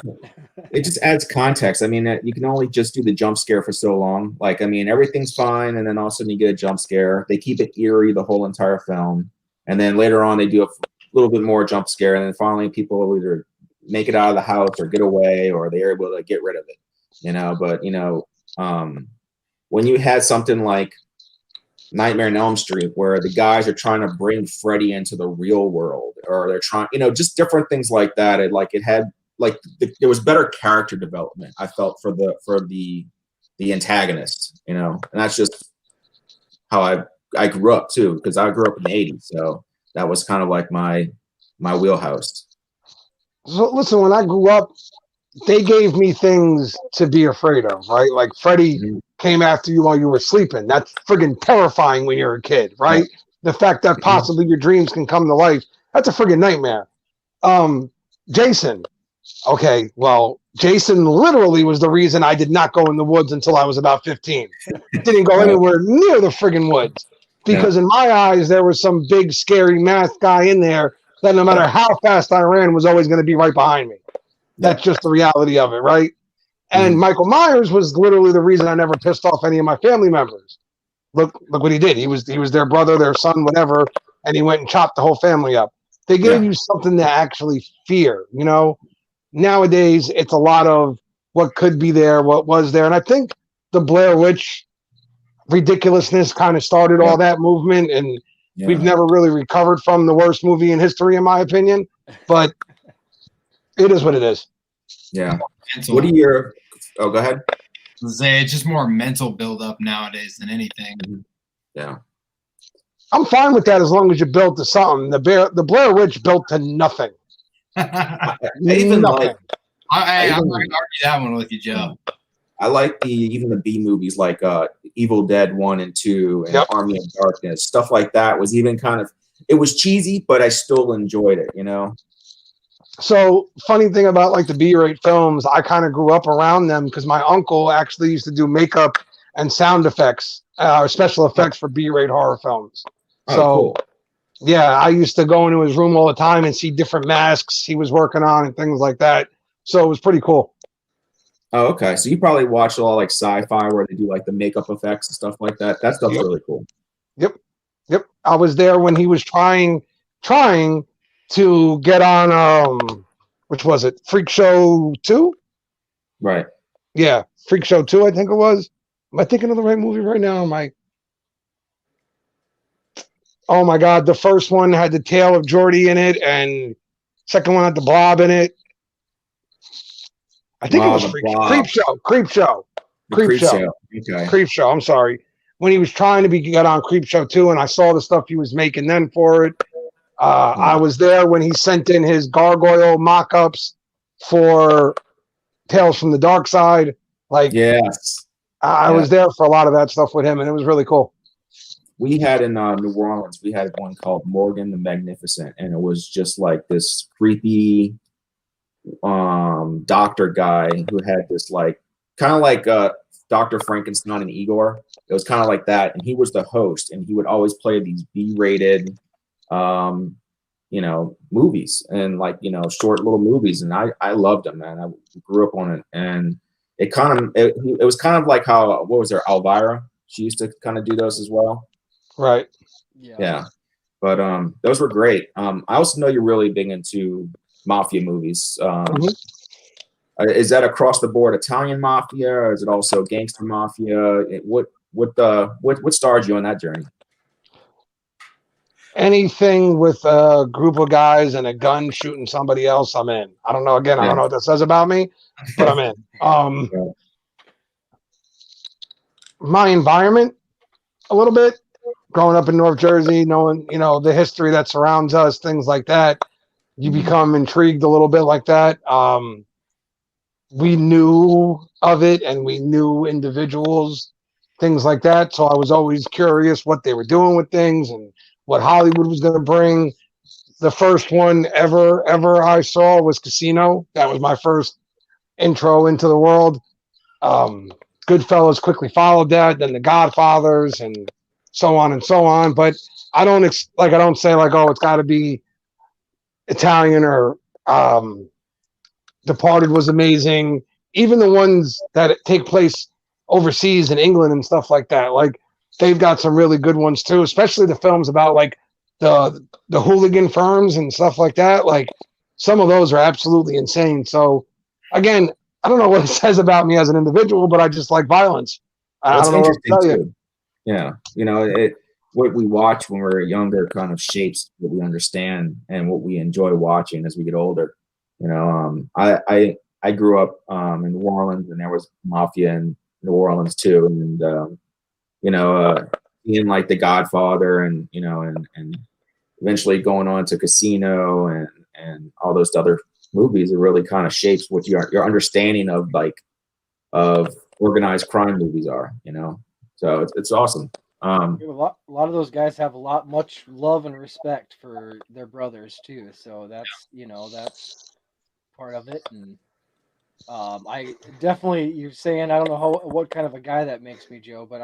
it just adds context. I mean, you can only just do the jump scare for so long. Like, I mean, everything's fine, and then all of a sudden you get a jump scare. They keep it eerie the whole entire film, and then later on they do a little bit more jump scare, and then finally people will either make it out of the house or get away, or they're able to get rid of it. You know, but you know, when you had something like Nightmare on Elm Street, where the guys are trying to bring Freddy into the real world, or they're trying, you know, just different things like that. It had there was better character development, I felt, for the antagonist, you know, and that's just how I grew up too, because I grew up in the '80s, so that was kind of like my wheelhouse. So listen, when I grew up, they gave me things to be afraid of, right? Like Freddy came after you while you were sleeping. That's friggin' terrifying when you're a kid, right? Yeah. The fact that possibly your dreams can come to life, that's a friggin' nightmare. Jason. Okay, well, Jason literally was the reason I did not go in the woods until I was about 15. Didn't go anywhere near the friggin' woods. Because in my eyes, there was some big, scary masked guy in there that no matter how fast I ran was always going to be right behind me. That's just the reality of it, right? And Michael Myers was literally the reason I never pissed off any of my family members. Look what he did. He was their brother, their son, whatever, and he went and chopped the whole family up. They gave you something to actually fear. You know, nowadays it's a lot of what could be there, what was there, and I think the Blair Witch ridiculousness kind of started all that movement, and we've never really recovered from the worst movie in history, in my opinion. But it is what it is. Yeah. Mental. What are your? Oh, go ahead. Say it's just more mental buildup nowadays than anything. Yeah. I'm fine with that as long as you built to something. The Blair Witch built to nothing. I even Nothing. like. I'm not gonna argue that one with you, Joe. I like even the B movies like Evil Dead 1 and 2 and Army of Darkness. Stuff like that was even kind of, it was cheesy, but I still enjoyed it, you know? So funny thing about like the B-rate films, I kind of grew up around them because my uncle actually used to do makeup and sound effects, special effects for B-rate horror films. So cool. Yeah, I used to go into his room all the time and see different masks he was working on and things like that. So it was pretty cool. Oh, okay. So you probably watch a lot like sci-fi where they do like the makeup effects and stuff like that. That stuff's really cool. Yep. I was there when he was trying to get on which was it? Freak Show 2? Right. Yeah, Freak Show 2, I think it was. Am I thinking of the right movie right now? Am I? Oh my God, the first one had the tail of Geordie in it, and second one had the Blob in it. I think it was Creep Show. Okay. Creep Show. I'm sorry. When he was trying to get on Creep Show 2, and I saw the stuff he was making then for it. I was there when he sent in his gargoyle mock-ups for Tales from the Dark Side. Like, yes, I was there for a lot of that stuff with him, and it was really cool. We had in New Orleans, we had one called Morgan the Magnificent, and it was just like this creepy doctor guy who had this like kind of like Dr. Frankenstein and Igor. It was kind of like that, and he was the host, and he would always play these B-rated movies and like short little movies, and I loved them, man. I grew up on it, and it was kind of like how, what was there, Elvira? She used to kind of do those as well. Right. Yeah. But those were great. I also know you're really big into mafia movies. Is that across the board Italian mafia, or is it also gangster mafia? What started you on that journey? Anything with a group of guys and a gun shooting somebody else, I'm in. I don't know. Again, I don't know what that says about me, but I'm in. My environment, a little bit, growing up in North Jersey, knowing the history that surrounds us, things like that, you become intrigued a little bit like that. We knew of it, and we knew individuals, things like that. So I was always curious what they were doing with things and what Hollywood was going to bring. The first one ever I saw was Casino. That was my first intro into the world. Goodfellas quickly followed that, then The Godfathers, and so on and so on. But I don't say like, oh, it's got to be Italian, or Departed was amazing. Even the ones that take place overseas in England and stuff like that, like they've got some really good ones too. Especially the films about like the hooligan firms and stuff like that. Like some of those are absolutely insane. So again, I don't know what it says about me as an individual, but I just like violence. I don't know what to tell you. Yeah, what we watch when we're younger kind of shapes what we understand and what we enjoy watching as we get older. I grew up in New Orleans, and there was mafia in New Orleans too, and being like The Godfather, and and eventually going on to Casino and all those other movies, it really kind of shapes what your understanding of organized crime movies are. So it's awesome. A lot of those guys have much love and respect for their brothers too. So that's part of it. And I definitely, you're saying, I don't know what kind of a guy that makes me, Joe, but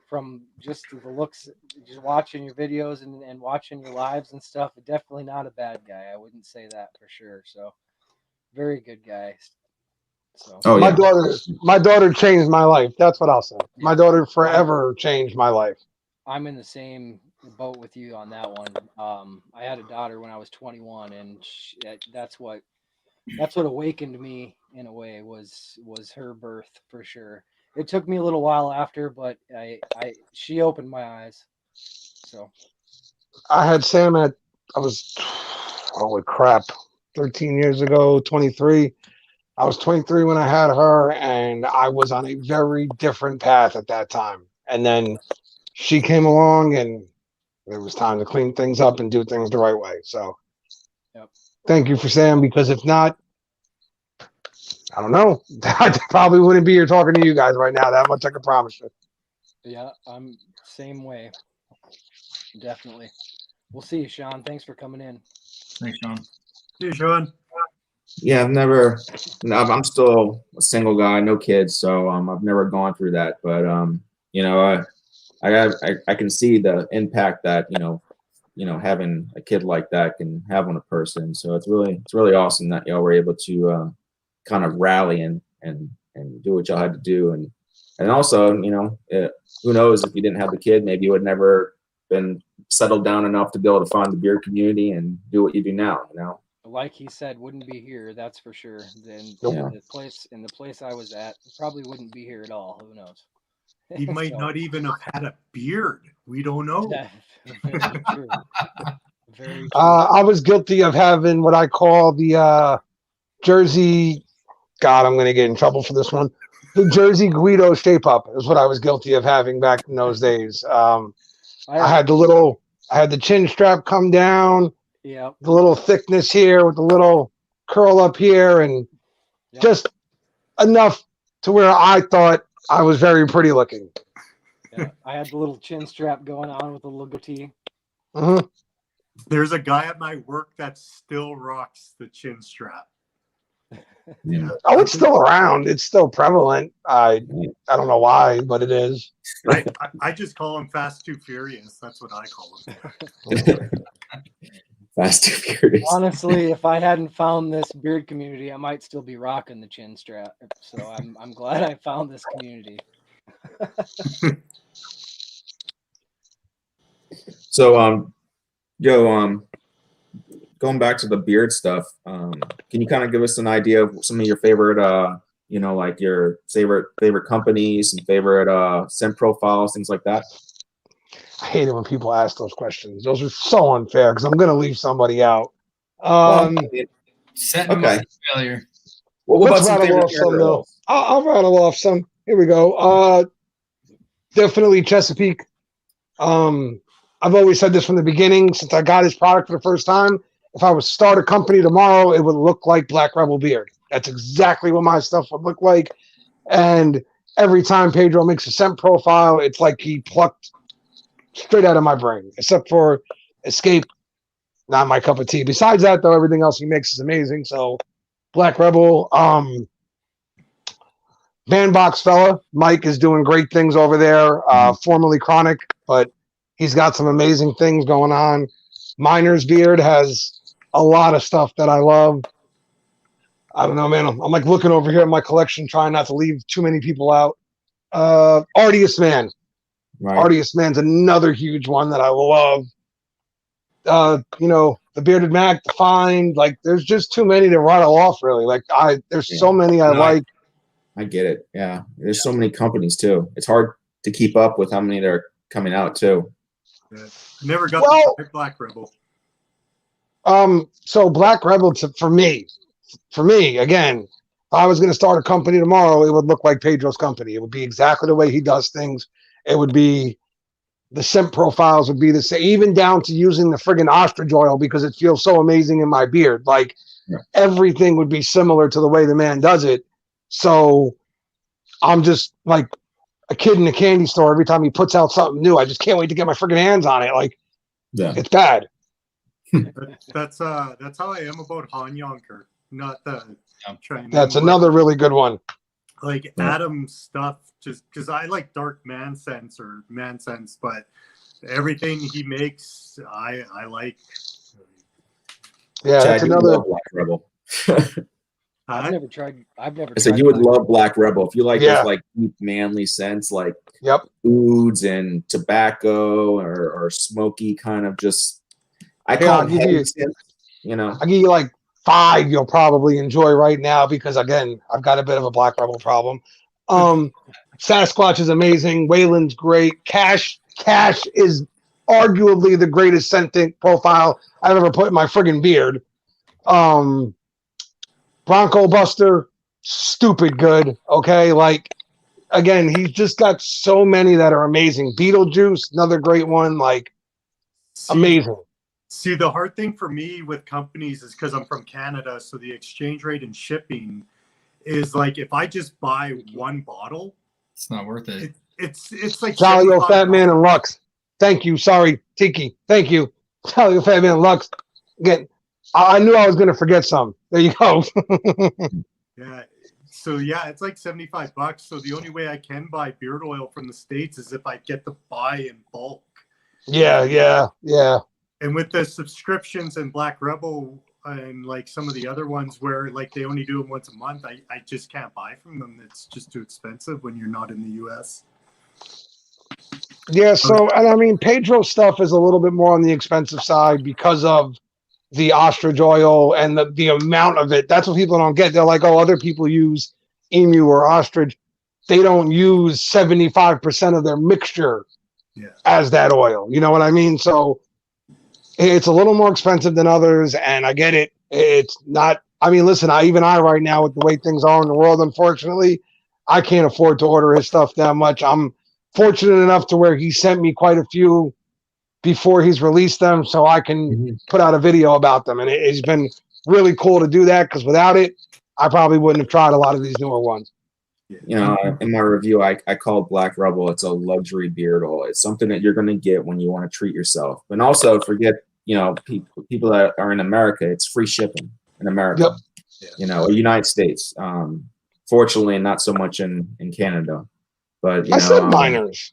from just the looks, just watching your videos and watching your lives and stuff, definitely not a bad guy. I wouldn't say that for sure. So very good guy. So Oh yeah. My daughter changed my life. That's what I'll say. My daughter forever changed my life. I'm in the same boat with you on that one. I had a daughter when I was 21, and that's what awakened me in a way was her birth for sure. It took me a little while after, but she opened my eyes. So I had Sam I was, holy crap, 13 years ago, 23. I was 23 when I had her, and I was on a very different path at that time. And then she came along, and it was time to clean things up and do things the right way. So, yep. Thank you for Sam, because if not, I don't know. I probably wouldn't be here talking to you guys right now. That much I can promise you. Yeah, I'm same way. Definitely. We'll see you, Sean. Thanks for coming in. Thanks, Sean. See you, Sean. Yeah, I'm still a single guy, no kids, so I've never gone through that. But you know, I can see the impact that having a kid like that can have on a person. So it's really awesome that y'all were able to kind of rally and do what y'all had to do, and also who knows, if you didn't have the kid, maybe you would never been settled down enough to be able to find the beer community and do what you do now. Like he said, wouldn't be here, that's for sure. Then Nope. in the place I was at, probably wouldn't be here at all. Who knows? He might not even have had a beard. We don't know. Very true. Very true. I was guilty of having what I call the Jersey. God, I'm going to get in trouble for this one. The Jersey Guido shape up is what I was guilty of having back in those days. I had the chin strap come down. Yeah. The little thickness here with the little curl up here, and just enough to where I thought I was very pretty looking. Yeah, I had the little chin strap going on with the little goatee. Mm-hmm. There's a guy at my work that still rocks the chin strap. Yeah. Oh, it's still around. It's still prevalent. I don't know why, but it is. I just call him Fast Too Furious. That's what I call him. Fast Too Furious. Honestly, if I hadn't found this beard community, I might still be rocking the chin strap. So I'm glad I found this community. So Joe, going back to the beard stuff, can you kind of give us an idea of some of your favorite like your favorite companies and favorite scent profiles, things like that? I hate it when people ask those questions. Those are so unfair because I'm going to leave somebody out. Setting them up for failure. Well, what let's about some rattle off some though. I'll rattle off some. Here we go. Definitely Chesapeake. I've always said this from the beginning since I got his product for the first time. If I was to start a company tomorrow, it would look like Black Rebel Beard. That's exactly what my stuff would look like. And every time Pedro makes a scent profile, it's like he plucked straight out of my brain, except for Escape, not my cup of tea. Besides that, though, everything else he makes is amazing. So Black Rebel, Bandbox fella, Mike is doing great things over there, formerly Chronic, but he's got some amazing things going on. Miner's Beard has a lot of stuff that I love. I don't know, man. I'm like looking over here at my collection, trying not to leave too many people out. Artiest Man. Right. Artiest Man's another huge one that I love. The Bearded Mac, the Find, like there's just too many to rattle off, really. Like there's so many I like. I get it. Yeah. There's so many companies too. It's hard to keep up with how many that are coming out too. Yeah. Never got the Black Rebel. So Black Rebel for me, again, if I was going to start a company tomorrow, it would look like Pedro's company. It would be exactly the way he does things. It would be the scent profiles would be the same, even down to using the friggin' ostrich oil because it feels so amazing in my beard. Like everything would be similar to the way the man does it. So I'm just like a kid in a candy store. Every time he puts out something new, I just can't wait to get my friggin' hands on it. Like, it's bad. That's how I am about Han Yonker. Not the That's another really good one. Like Adam's stuff, just because I like dark man scents, but everything he makes, I like. Yeah, that's another Black Rebel. I've never tried. I've never. I said tried you would Black love Black Rebel if you like Yeah. those like deep manly scents, like Yep. ouds and tobacco or smoky kind of just. I Here, call I'll them give heavy you. scents. You know. I'll give you like 5 you'll probably enjoy right now because again, I've got a bit of a Black Rebel problem. Sasquatch is amazing. Wayland's great. Cash is arguably the greatest scenting profile I've ever put in my friggin' beard. Bronco Buster, stupid good. Okay, like again, he's just got so many that are amazing. Beetlejuice, another great one. Like amazing. See, the hard thing for me with companies is because I'm from Canada, so the exchange rate and shipping is like if I just buy one bottle, It's not worth it. It's like Jolly old Fat Man $75. and Lux. Thank you. Sorry, Tiki. Thank you. Jolly old Fat Man and Lux. Again, I knew I was going to forget some. There you go. Yeah. So yeah, it's like $75. So the only way I can buy beard oil from the States is if I get to buy in bulk. Yeah. And with the subscriptions and Black Rebel and like some of the other ones where like they only do them once a month, I just can't buy from them. It's just too expensive when you're not in the US. Yeah, so, and I mean, Pedro stuff is a little bit more on the expensive side because of the ostrich oil and the amount of it. That's what people don't get. They're like, oh, other people use emu or ostrich. They don't use 75% of their mixture as that oil. You know what I mean? So it's a little more expensive than others, and I get it. It's not, I mean, listen, I right now with the way things are in the world, unfortunately, I can't afford to order his stuff that much. I'm fortunate enough to where he sent me quite a few before he's released them so I can put out a video about them. And it's been really cool to do that because without it, I probably wouldn't have tried a lot of these newer ones. You know, in my review, I called Black Rebel. It's a luxury beard oil. It's something that you're going to get when you want to treat yourself. And also forget, you know, people that are in America, it's free shipping in America, you know, United States. Fortunately, not so much in Canada, but you I know, said minors.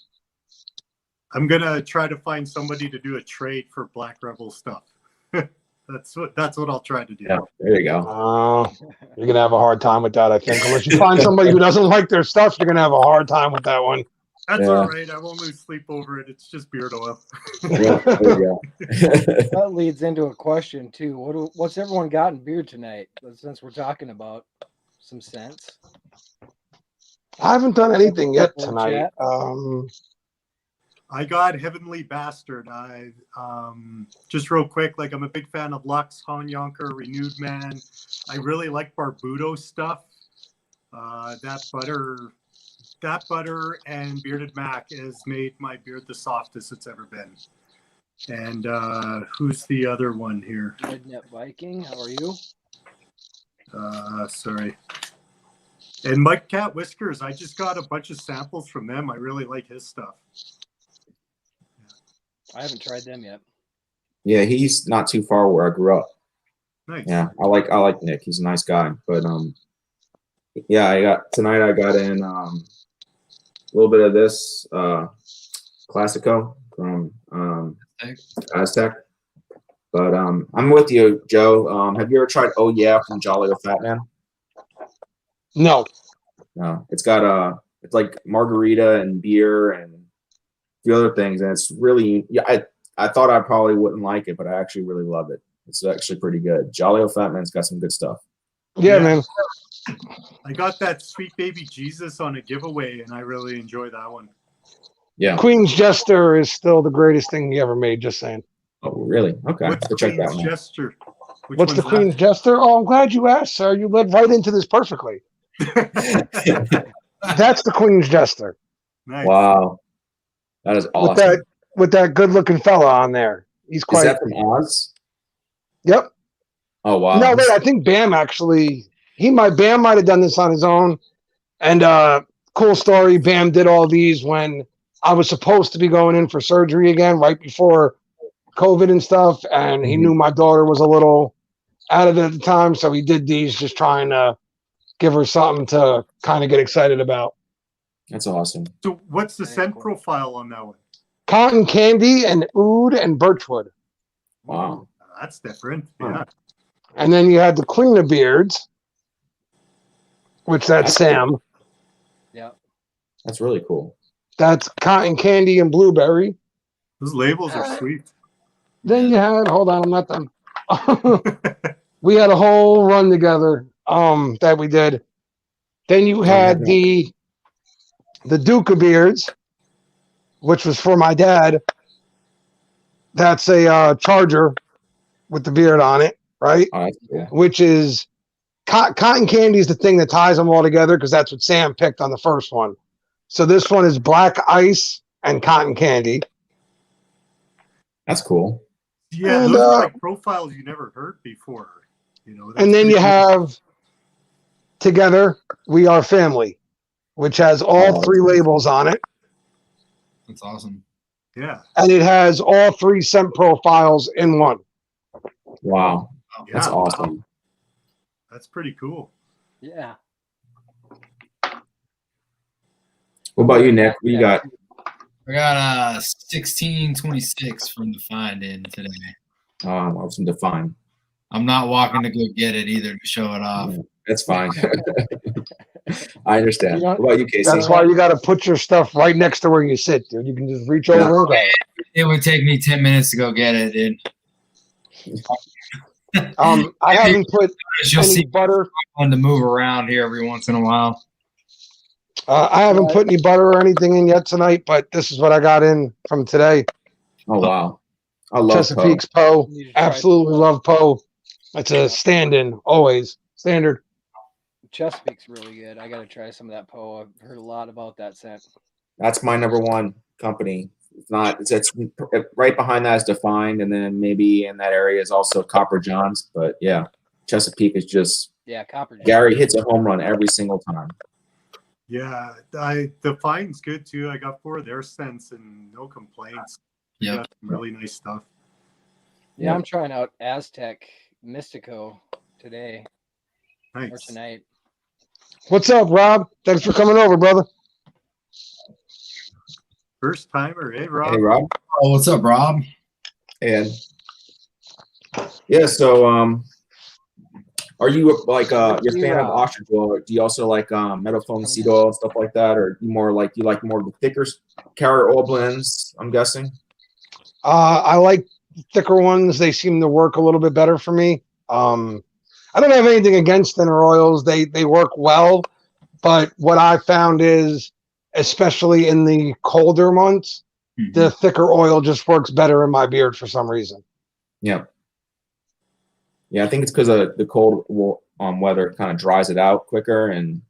I'm going to try to find somebody to do a trade for Black Rebel stuff. That's what I'll try to do. Yeah, there you go. You're gonna have a hard time with that, I think. Unless you find somebody who doesn't like their stuff, you're gonna have a hard time with that one. That's all right. I won't lose sleep over it. It's just beard oil. Yeah, there you go. That leads into a question too. What's everyone got in beard tonight? Since we're talking about some scents. I haven't done anything yet tonight. I got Heavenly Bastard. I just real quick, like I'm a big fan of Lux, Han Yonker, Renewed Man. I really like Barbudo stuff. That butter and Bearded Mac has made my beard the softest it's ever been. And who's the other one here? Redneck Viking, how are you? Sorry. And Mike Cat Whiskers, I just got a bunch of samples from them. I really like his stuff. I haven't tried them yet. Yeah, he's not too far where I grew up. Nice. Yeah, I like Nick. He's a nice guy. But yeah, I got in a little bit of this Classico from Aztec. But I'm with you, Joe. Have you ever tried Oh Yeah from Jolly old Fat Man? No. No. It's got it's like margarita and beer and a few other things, and it's really I thought I probably wouldn't like it, but I actually really love it. It's actually pretty good. Jolly old Fat Man's got some good stuff. Yeah, man. I got that Sweet Baby Jesus on a giveaway, and I really enjoy that one. Yeah. Queen's Jester is still the greatest thing he ever made, just saying. Oh, really? Okay. What's We'll check that Queen's one. Jester? What's the Queen's Jester? Oh, I'm glad you asked, sir. You led right into this perfectly. That's the Queen's Jester. Nice. Wow. That is awesome. With that good-looking fella on there. He's quite. Is that from Oz? Yep. Oh wow. No, wait. I think Bam actually. Bam might have done this on his own. And cool story. Bam did all these when I was supposed to be going in for surgery again, right before COVID and stuff. And he knew my daughter was a little out of it at the time, so he did these, just trying to give her something to kind of get excited about. That's awesome. So, what's the scent profile on that one? Cotton candy and oud and birchwood. Wow. That's different. Yeah. And then you had the Queen of Beards, which that's Sam. Cool. Yeah. That's really cool. That's cotton candy and blueberry. Those labels are sweet. Then you had, hold on, I'm not done. We had a whole run together that we did. Then you had the Duke of Beards, which was for my dad. That's a Charger with the beard on it, right? Oh, that's cool. Which is cotton candy is the thing that ties them all together because that's what Sam picked on the first one. So this one is black ice and cotton candy. That's cool. Yeah, And, those are like profiles you never heard before. You know. And then you have Together We Are Family, which has all 3 labels on it. That's awesome. Yeah. And it has all 3 scent profiles in one. Wow. That's Yeah, awesome. wow. That's pretty cool. Yeah. What about you, Nick? What you got? I got 1626 from the find in today. Awesome to find. I'm not walking to go get it either to show it off. Yeah, that's fine. I understand. What about you, Casey? That's why you got to put your stuff right next to where you sit, dude. You can just reach over and go. It would take me 10 minutes to go get it, dude. I haven't put any butter on to move around here every once in a while. I haven't put any butter or anything in yet tonight, but this is what I got in from today. Oh wow, I love Chesapeake's Poe. Absolutely love Poe. It's a stand-in, always standard. Chesapeake's really good. I got to try some of that Poe. I've heard a lot about that scent. That's my #1 company. It's not. It's right behind that is Defined, and then maybe in that area is also Copper Johns. But yeah, Chesapeake is just Copper Johns. Gary hits a home run every single time. Yeah, Define's good too. I got 4 of their scents and no complaints. Yeah, really nice stuff. Yeah, I'm trying out Aztec Mystico today or tonight. What's up, Rob? Thanks for coming over, brother. First timer, hey Rob. Hey Rob. Oh, what's up, Rob? And yeah, so are you like you're a fan of ostrich oil? Or do you also like meadowfoam seed oil and stuff like that, or you like more of the thicker carrot oil blends? I'm guessing. I like thicker ones. They seem to work a little bit better for me. I don't have anything against thinner oils. They work well, but what I found is, especially in the colder months, the thicker oil just works better in my beard for some reason. Yeah. Yeah, I think it's because of the cold weather kind of dries it out quicker, and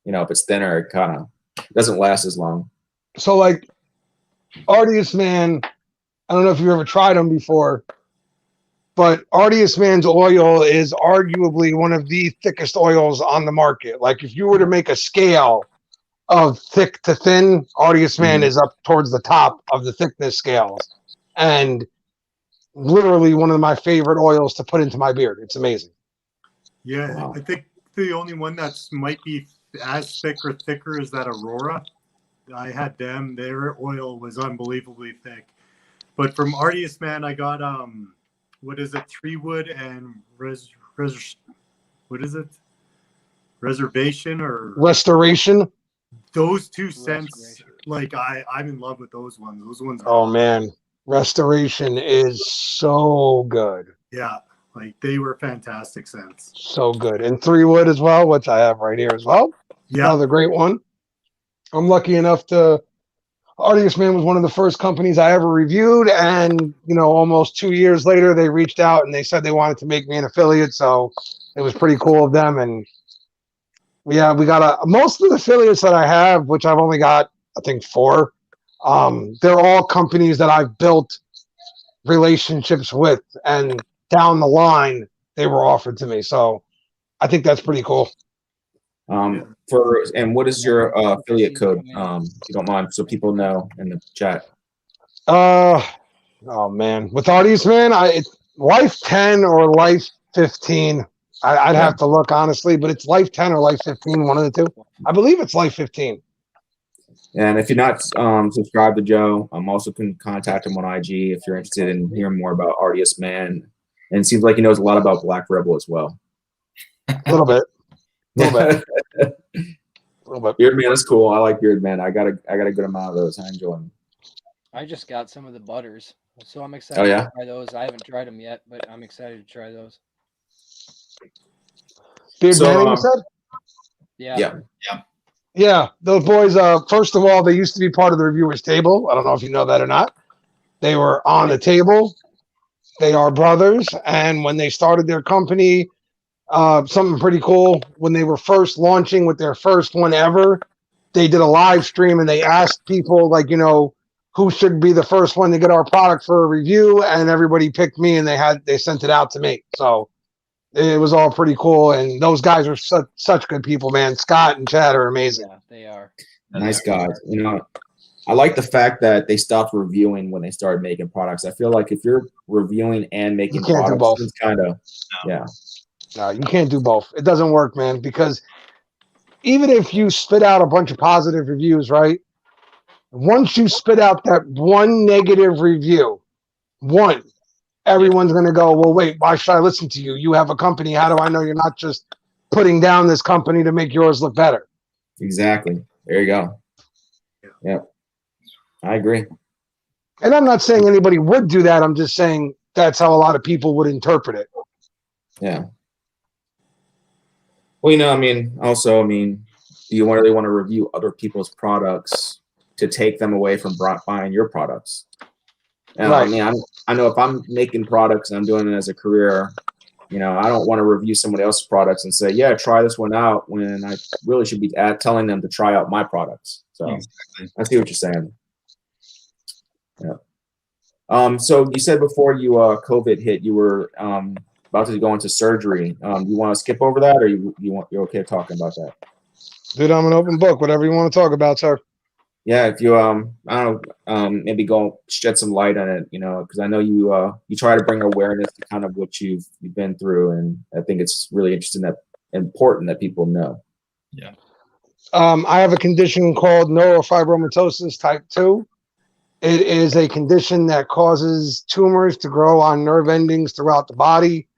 if it's thinner, it kind of doesn't last as long. So like Artius Man, I don't know if you've ever tried them before, but Artius Man's oil is arguably one of the thickest oils on the market. Like if you were to make a scale of thick to thin, Artius Man is up towards the top of the thickness scales. And literally one of my favorite oils to put into my beard. It's amazing. Yeah, wow. I think the only one that's might be as thick or thicker is that Aurora. I had them. Their oil was unbelievably thick. But from Artius Man, I got what is it? Treewood and what is it? Reservation or Restoration? Those 2 scents, like I'm in love with those ones. Those ones are oh man. Restoration is so good. Yeah, like they were fantastic scents. So good. And 3-wood as well, which I have right here as well. Yeah. Another great one. I'm lucky enough to Artius Man was one of the first companies I ever reviewed, and almost 2 years later they reached out and they said they wanted to make me an affiliate, so it was pretty cool of them. And yeah, we got most of the affiliates that I have, which I've only got I think 4. They're all companies that I've built relationships with, and down the line they were offered to me. So I think that's pretty cool. And what is your affiliate code, if you don't mind, so people know in the chat? Oh man, with Artius Man, it's Life 10 or Life 15. I'd have to look honestly, but it's Life 10 or Life 15, one of the two. I believe it's Life 15. And if you're not subscribed to Joe, also can contact him on IG if you're interested in hearing more about Artius Man. And it seems like he knows a lot about Black Rebel as well. A little bit. Beard Man is cool. I like Beard Man. I got a good amount of those. I enjoy them. I just got some of the butters, so I'm excited yeah? to try those. I haven't tried them yet, but I'm excited to try those. Beard So, Manning, you said? Yeah. Yeah, those boys, first of all, they used to be part of the reviewers table. I don't know if you know that or not. They were on the table. They are brothers. And when they started their company, something pretty cool, when they were first launching with their first one ever, they did a live stream and they asked people, like, you know, who should be the first one to get our product for a review, and everybody picked me, and they sent it out to me. So it was all pretty cool, and those guys are such good people, man. Scott and Chad are amazing. Yeah, they are. Nice guys. You know, I like the fact that they stopped reviewing when they started making products. I feel like if you're reviewing and making You can't do products, both. it's kind of yeah. No, you can't do both. It doesn't work, man, because even if you spit out a bunch of positive reviews, right? Once you spit out that one negative review, everyone's going to go, well, wait, why should I listen to you? You have a company. How do I know you're not just putting down this company to make yours look better? Exactly. There you go. Yeah. I agree. And I'm not saying anybody would do that. I'm just saying that's how a lot of people would interpret it. Yeah. Well, you know, I mean, do you really want to review other people's products to take them away from buying your products? Right. I mean, I know if I'm making products and I'm doing it as a career, you know, I don't want to review somebody else's products and say, yeah, try this one out, when I really should be telling them to try out my products. So Exactly. I see what you're saying. Yeah. So you said before you COVID hit, you were about to go into surgery. You want to skip over that, or you're okay talking about that? Dude, I'm an open book. Whatever you want to talk about, sir. Yeah, if you I don't know, maybe go shed some light on it, you know, because I know you try to bring awareness to kind of what you've been through, and I think it's really important that people know. Yeah. I have a condition called neurofibromatosis type 2. It is a condition that causes tumors to grow on nerve endings throughout the body.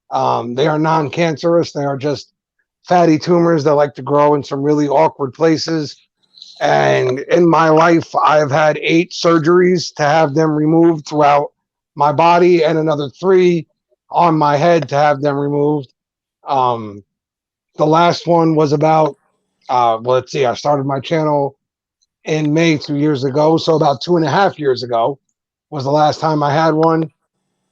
They are non-cancerous. They are just fatty tumors that like to grow in some really awkward places. And in my life, I've had 8 surgeries to have them removed throughout my body, and another 3 on my head to have them removed. The last one was about, let's see, I started my channel in May 2 years ago. So about 2.5 years ago was the last time I had one.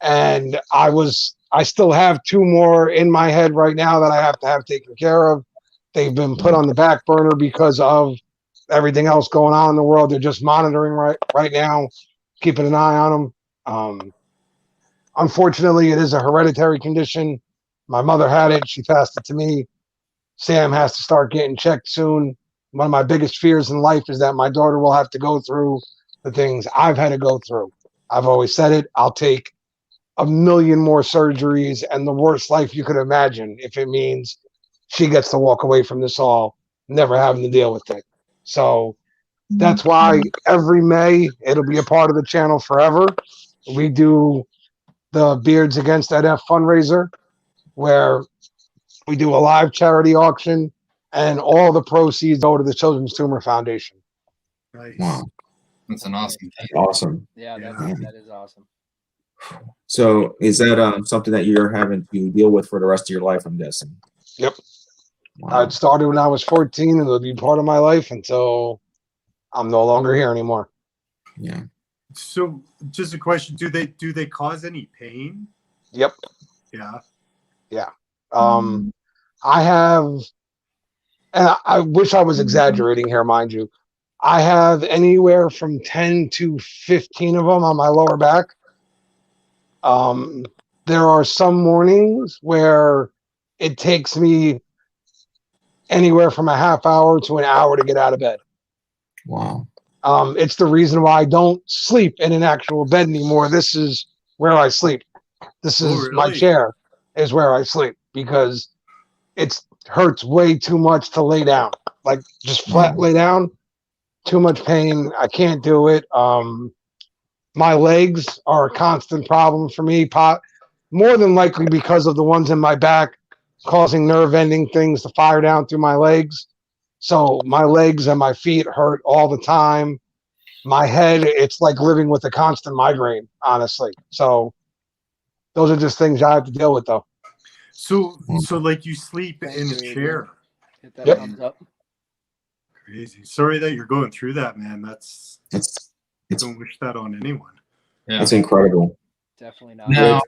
And I still have 2 more in my head right now that I have to have taken care of. They've been put on the back burner because of everything else going on in the world. They're just monitoring right now, keeping an eye on them. Unfortunately, it is a hereditary condition. My mother had it. She passed it to me. Sam has to start getting checked soon. One of my biggest fears in life is that my daughter will have to go through the things I've had to go through. I've always said it. I'll take 1,000,000 more surgeries and the worst life you could imagine if it means she gets to walk away from this all, never having to deal with it. So that's why every May, it'll be a part of the channel forever. We do the Beards Against NF fundraiser, where we do a live charity auction, and all the proceeds go to the Children's Tumor Foundation. Nice. Wow, That's an awesome thing. awesome. Yeah, Yeah. that is awesome. So is that something that you're having to deal with for the rest of your life, I'm guessing? Yep. Wow. It started when I was 14, and it'll be part of my life until I'm no longer here anymore. Yeah. So, just a question: do they cause any pain? Yep. Yeah. I have, and I wish I was exaggerating here, mind you. I have anywhere from 10 to 15 of them on my lower back. There are some mornings where it takes me anywhere from a half hour to an hour to get out of bed. Wow. It's the reason why I don't sleep in an actual bed anymore. This is where I sleep. This is really? my chair is where I sleep, because it hurts way too much to lay down. Like, just flat lay down, too much pain. I can't do it. My legs are a constant problem for me, more than likely because of the ones in my back causing nerve ending things to fire down through my legs. So my legs and my feet hurt all the time. My head, it's like living with a constant migraine, honestly. So those are just things I have to deal with, though. So like you sleep in a chair. Hit that Yep. thumbs up. Crazy. Sorry that you're going through that, man. I It's don't wish that on anyone. Yeah. It's incredible. Definitely not. Now,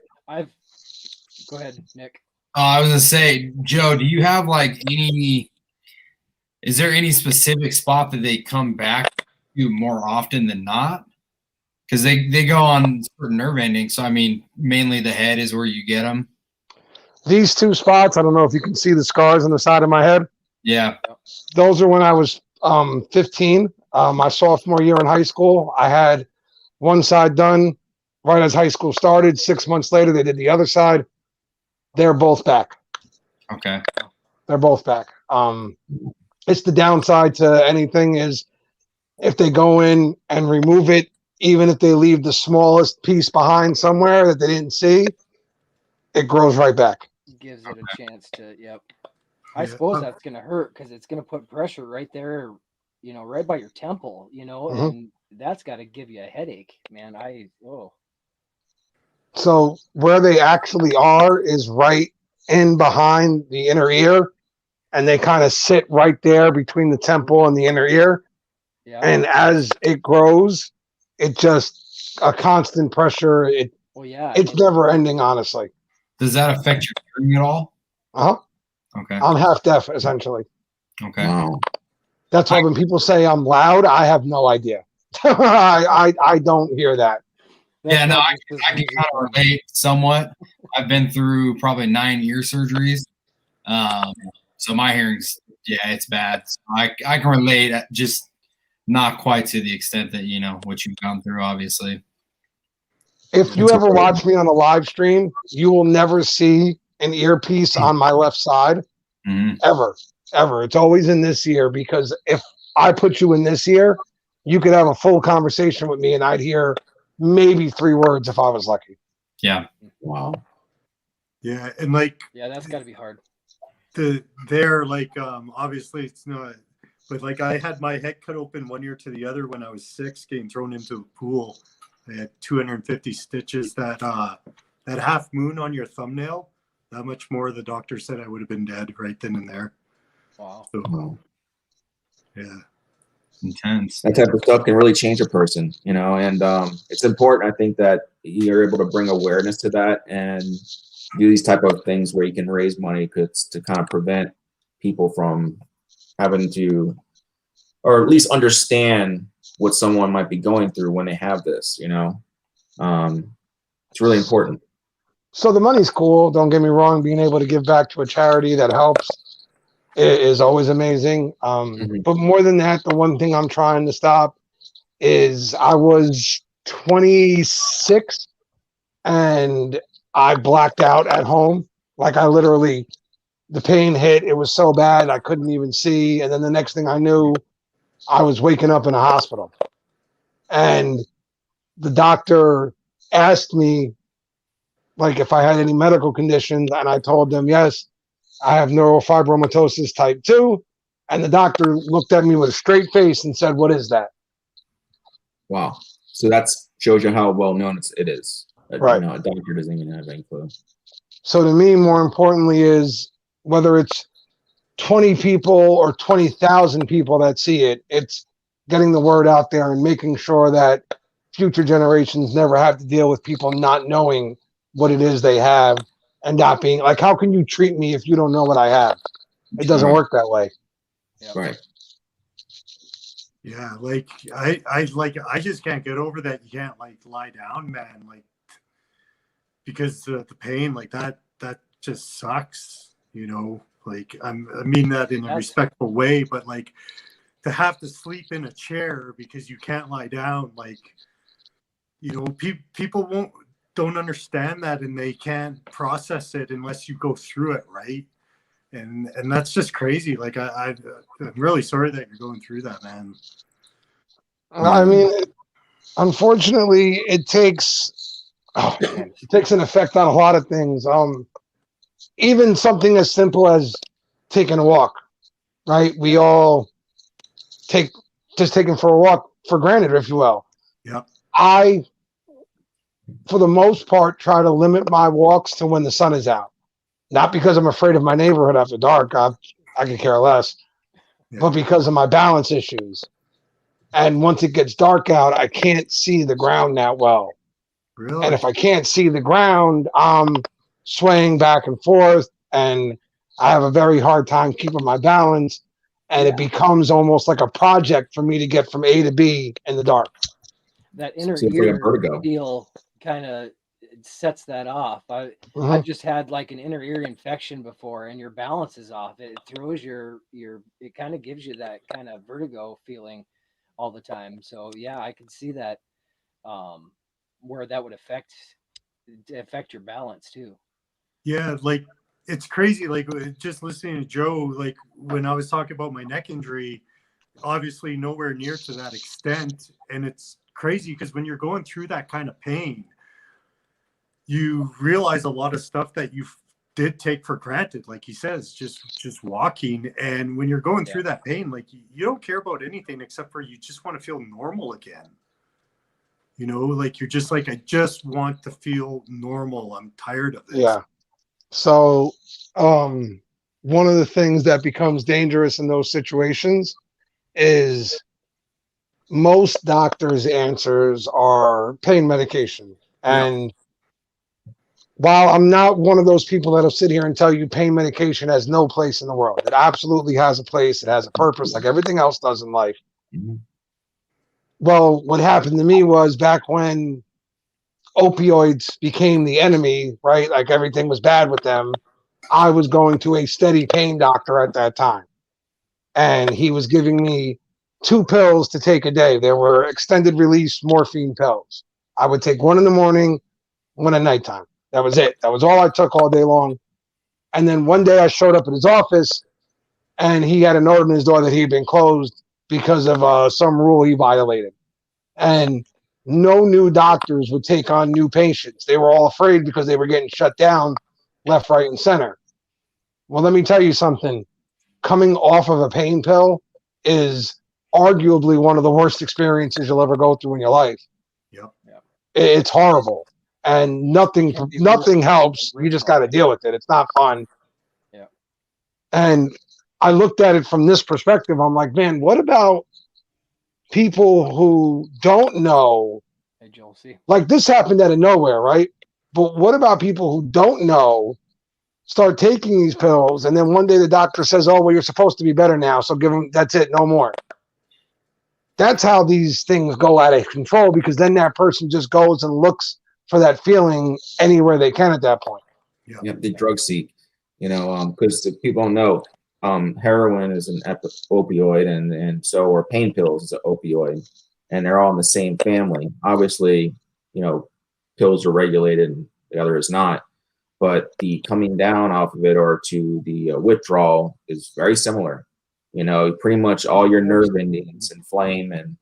Go ahead, Nick. I was gonna say, Joe, do you have like is there any specific spot that they come back to more often than not? Because they go on certain nerve endings. So I mean, mainly the head is where you get them. These two spots, I don't know if you can see the scars on the side of my head. Yeah. Those are when I was 15, my sophomore year in high school. I had one side done right as high school started. 6 months later, they did the other side. They're both back. Okay. They're both back. It's the downside to anything is if they go in and remove it, even if they leave the smallest piece behind somewhere that they didn't see, it grows right back. Gives it a chance to, yep. I suppose that's going to hurt because it's going to put pressure right there, right by your temple, and that's got to give you a headache, man. So where they actually are is right in behind the inner ear, and they kind of sit right there between the temple and the inner ear. Yeah. And as it grows, it just a constant pressure. It's never ending, honestly. Does that affect your hearing at all? Okay. I'm half deaf, essentially. Okay. Wow. That's why when people say I'm loud, I have no idea. I don't hear that. Yeah, no, I can kind of relate somewhat. I've been through probably 9 ear surgeries. So my hearing's, it's bad. So I can relate, just not quite to the extent that, what you've gone through, obviously. If you ever watch me on a live stream, you will never see an earpiece on my left side. Ever. It's always in this ear, because if I put you in this ear, you could have a full conversation with me and I'd hear maybe 3 words if I was lucky. Yeah. Wow. Yeah, and that's got to be hard. Obviously it's not, but I had my head cut open one ear to the other when I was 6, getting thrown into a pool. I had 250 stitches. That half moon on your thumbnail, that much more. The doctor said I would have been dead right then and there. Wow. So, yeah. Intense. That type of stuff can really change a person, and it's important, I think, that you're able to bring awareness to that and do these type of things where you can raise money to kind of prevent people from having to, or at least understand what someone might be going through when they have this, it's really important. So the money's cool. Don't get me wrong. Being able to give back to a charity that helps is always amazing. But more than that, the one thing I'm trying to stop is I was 26 and I blacked out at home. The pain hit. It was so bad I couldn't even see. And then the next thing I knew, I was waking up in a hospital. And the doctor asked me, if I had any medical conditions, and I told them, yes, I have neurofibromatosis type 2. And the doctor looked at me with a straight face and said, what is that? Wow. So that shows you how well known it is. Right. A doctor doesn't even have any clue. So to me, more importantly, is whether it's 20 people or 20,000 people that see it, it's getting the word out there and making sure that future generations never have to deal with people not knowing what it is they have and not being how can you treat me if you don't know what I have? It doesn't work that way. Yeah. Right. Yeah, I just can't get over that. You can't lie down, man. Because the pain that just sucks. I mean that in a respectful way, but to have to sleep in a chair because you can't lie down, people don't understand that, and they can't process it unless you go through it, right? And that's just crazy. I'm really sorry that you're going through that, man. I mean, unfortunately, it takes an effect on a lot of things. Even something as simple as taking a walk. right? We all taken for a walk for granted, if you will. Yeah. I, for the most part, try to limit my walks to when the sun is out. Not because I'm afraid of my neighborhood after dark. I could care less, but because of my balance issues. And once it gets dark out, I can't see the ground that well. Really? And if I can't see the ground, I'm swaying back and forth, and I have a very hard time keeping my balance. And it becomes almost like a project for me to get from A to B in the dark. That inner So it's like a ear vertigo. deal kind of sets that off. I've just had like an inner ear infection before, and your balance is off. It throws it kind of gives you that kind of vertigo feeling all the time. So yeah, I can see that, where that would affect your balance too. Yeah, like it's crazy. Like just listening to Joe, like when I was talking about my neck injury, obviously nowhere near to that extent. And it's crazy because when you're going through that kind of pain, you realize a lot of stuff that you did take for granted. Like he says, just walking. And when you're going through that pain, like you don't care about anything except for you just want to feel normal again. You know, like you're just like, I just want to feel normal. I'm tired of this. Yeah. So, one of the things that becomes dangerous in those situations is most doctors' answers are pain medication. And while I'm not one of those people that'll sit here and tell you pain medication has no place in the world, it absolutely has a place. It has a purpose, like everything else does in life. Mm-hmm. Well, what happened to me was back when opioids became the enemy, right? Like everything was bad with them. I was going to a steady pain doctor at that time, and he was giving me 2 pills to take a day. There were extended release morphine pills. I would take one in the morning, one at nighttime. That was it. That was all I took all day long. And then one day I showed up at his office, and he had a note on his door that he had been closed because of some rule he violated. And no new doctors would take on new patients. They were all afraid because they were getting shut down left, right, and center. Well, let me tell you something. Coming off of a pain pill is arguably one of the worst experiences you'll ever go through in your life. Yep. It's horrible, and nothing helps. You just got to deal with it. It's not fun. Yeah. And I looked at it from this perspective. I'm like, man, what about people who don't know? Hey, Joel, see. Like this happened out of nowhere, right? But what about people who don't know, start taking these pills, and then one day the doctor says, oh, well, you're supposed to be better now, so give them, that's it, no more. That's how these things go out of control, because then that person just goes and looks for that feeling anywhere they can at that point. Yep, the drug seek, because people don't know, heroin is an opioid, and so are pain pills is an opioid, and they're all in the same family. Obviously, pills are regulated and the other is not, but the coming down off of it or to the withdrawal is very similar. Pretty much all your nerve endings inflame, and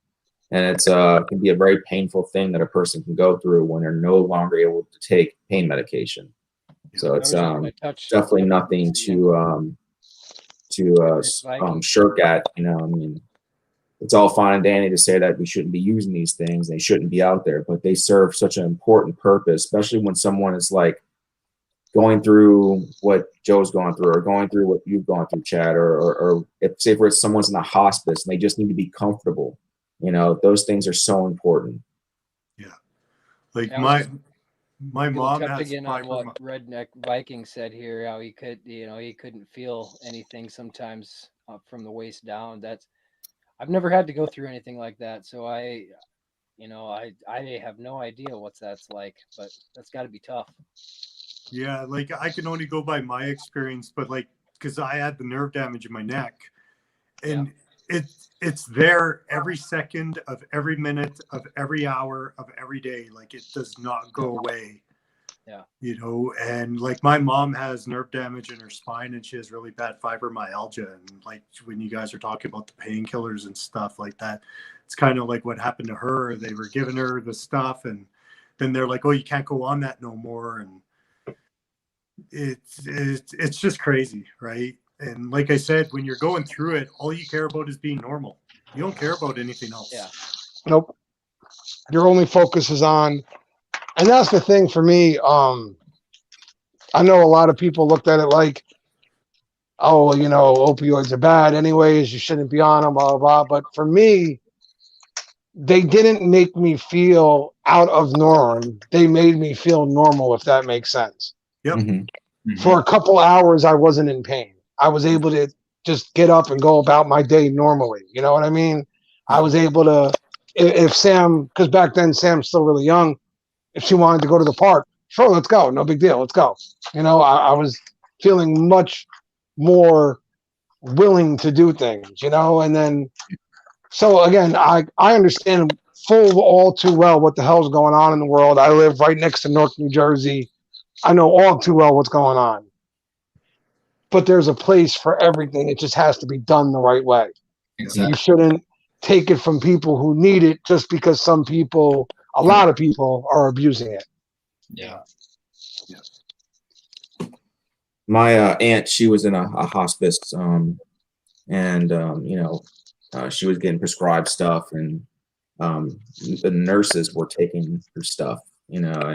it's can be a very painful thing that a person can go through when they're no longer able to take pain medication. So it's definitely nothing to shirk at. It's all fine and dandy to say that we shouldn't be using these things, they shouldn't be out there, but they serve such an important purpose, especially when someone is like going through what Joe's going through, or going through what you've gone through, Chad, or if say for someone's in a hospice and they just need to be comfortable. Those things are so important. Yeah, like my mom has again on what Redneck Viking said here, how he couldn't feel anything sometimes from the waist down. I've never had to go through anything like that, so I have no idea what that's like, but that's got to be tough. Yeah, like I can only go by my experience, but like because I had the nerve damage in my neck, and it's there every second of every minute of every hour of every day. Like it does not go away. Yeah. And like my mom has nerve damage in her spine, and she has really bad fibromyalgia. And like when you guys are talking about the painkillers and stuff like that, it's kind of like what happened to her. They were giving her the stuff, and then they're like, oh, you can't go on that no more. And it's just crazy, right? And like I said, when you're going through it, all you care about is being normal. You don't care about anything else. Yeah. Nope. Your only focus is on, and that's the thing for me. I know a lot of people looked at it like, oh, you know, opioids are bad anyways, you shouldn't be on them, blah, blah, blah. But for me, they didn't make me feel out of norm. They made me feel normal, if that makes sense. Yep. For a couple hours, I wasn't in pain. I was able to just get up and go about my day normally. You know what I mean? I was able to, if Sam, because back then Sam's still really young, if she wanted to go to the park, sure, let's go. No big deal. Let's go. You know, I was feeling much more willing to do things, you know, and then, so again, I understand all too well what the hell's going on in the world. I live right next to Newark, New Jersey. I know all too well what's going on. But there's a place for everything. It just has to be done the right way. Exactly. You shouldn't take it from people who need it just because some people, a lot of people, are abusing it. Yeah. My aunt, she was in a hospice, and you know, she was getting prescribed stuff, and the nurses were taking her stuff, you know,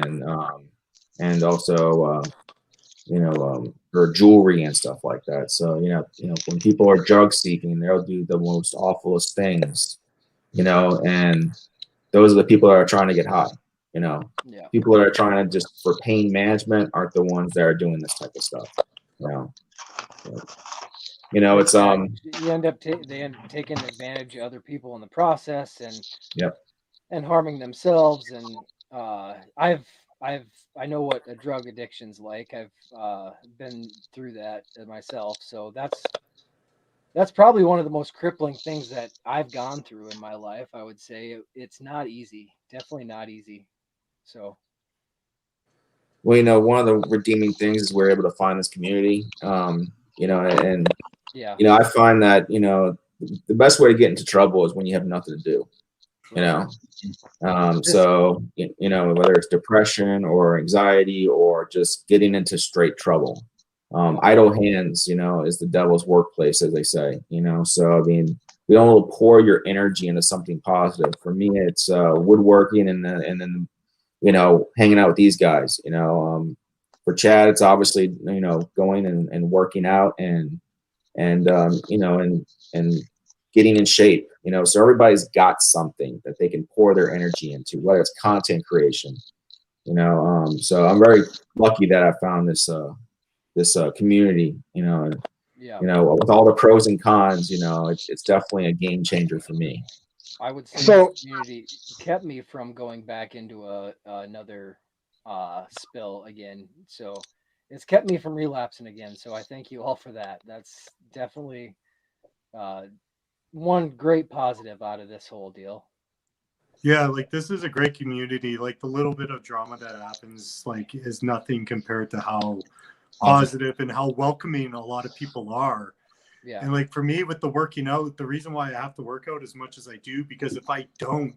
and also you know, her jewelry and stuff like that. So you know, when people are drug seeking, they'll do the most awfulest things, you know, and those are the people that are trying to get high. You know, people that are trying to just for pain management aren't the ones that are doing this type of stuff. You know, you know, it's you end up they end up taking advantage of other people in the process, and and harming themselves. And I know what a drug addiction's like. I've been through that myself, so that's probably one of the most crippling things that I've gone through in my life. I would say it's not easy, definitely not easy. So, well, you know, one of the redeeming things is we're able to find this community, you know, and you know, I find that, you know, the best way to get into trouble is when you have nothing to do, you know. So you know, whether it's depression or anxiety or just getting into straight trouble, idle hands, you know, is the devil's workplace, as they say, you know. So I mean, we don't pour your energy into something positive. For me, it's woodworking, and then you know, hanging out with these guys, you know. For Chad, it's obviously, you know, going and working out and you know, and getting in shape, you know. So everybody's got something that they can pour their energy into, whether it's content creation, you know. So I'm very lucky that I found this community, you know. You know, with all the pros and cons, you know, it's definitely a game changer for me. I would say this community kept me from going back into another spill again. So it's kept me from relapsing again. So I thank you all for that. That's definitely one great positive out of this whole deal. Yeah, like this is a great community. Like the little bit of drama that happens, like, is nothing compared to how positive and how welcoming a lot of people are. Yeah. And like for me with the working out, the reason why I have to work out as much as I do, because if I don't,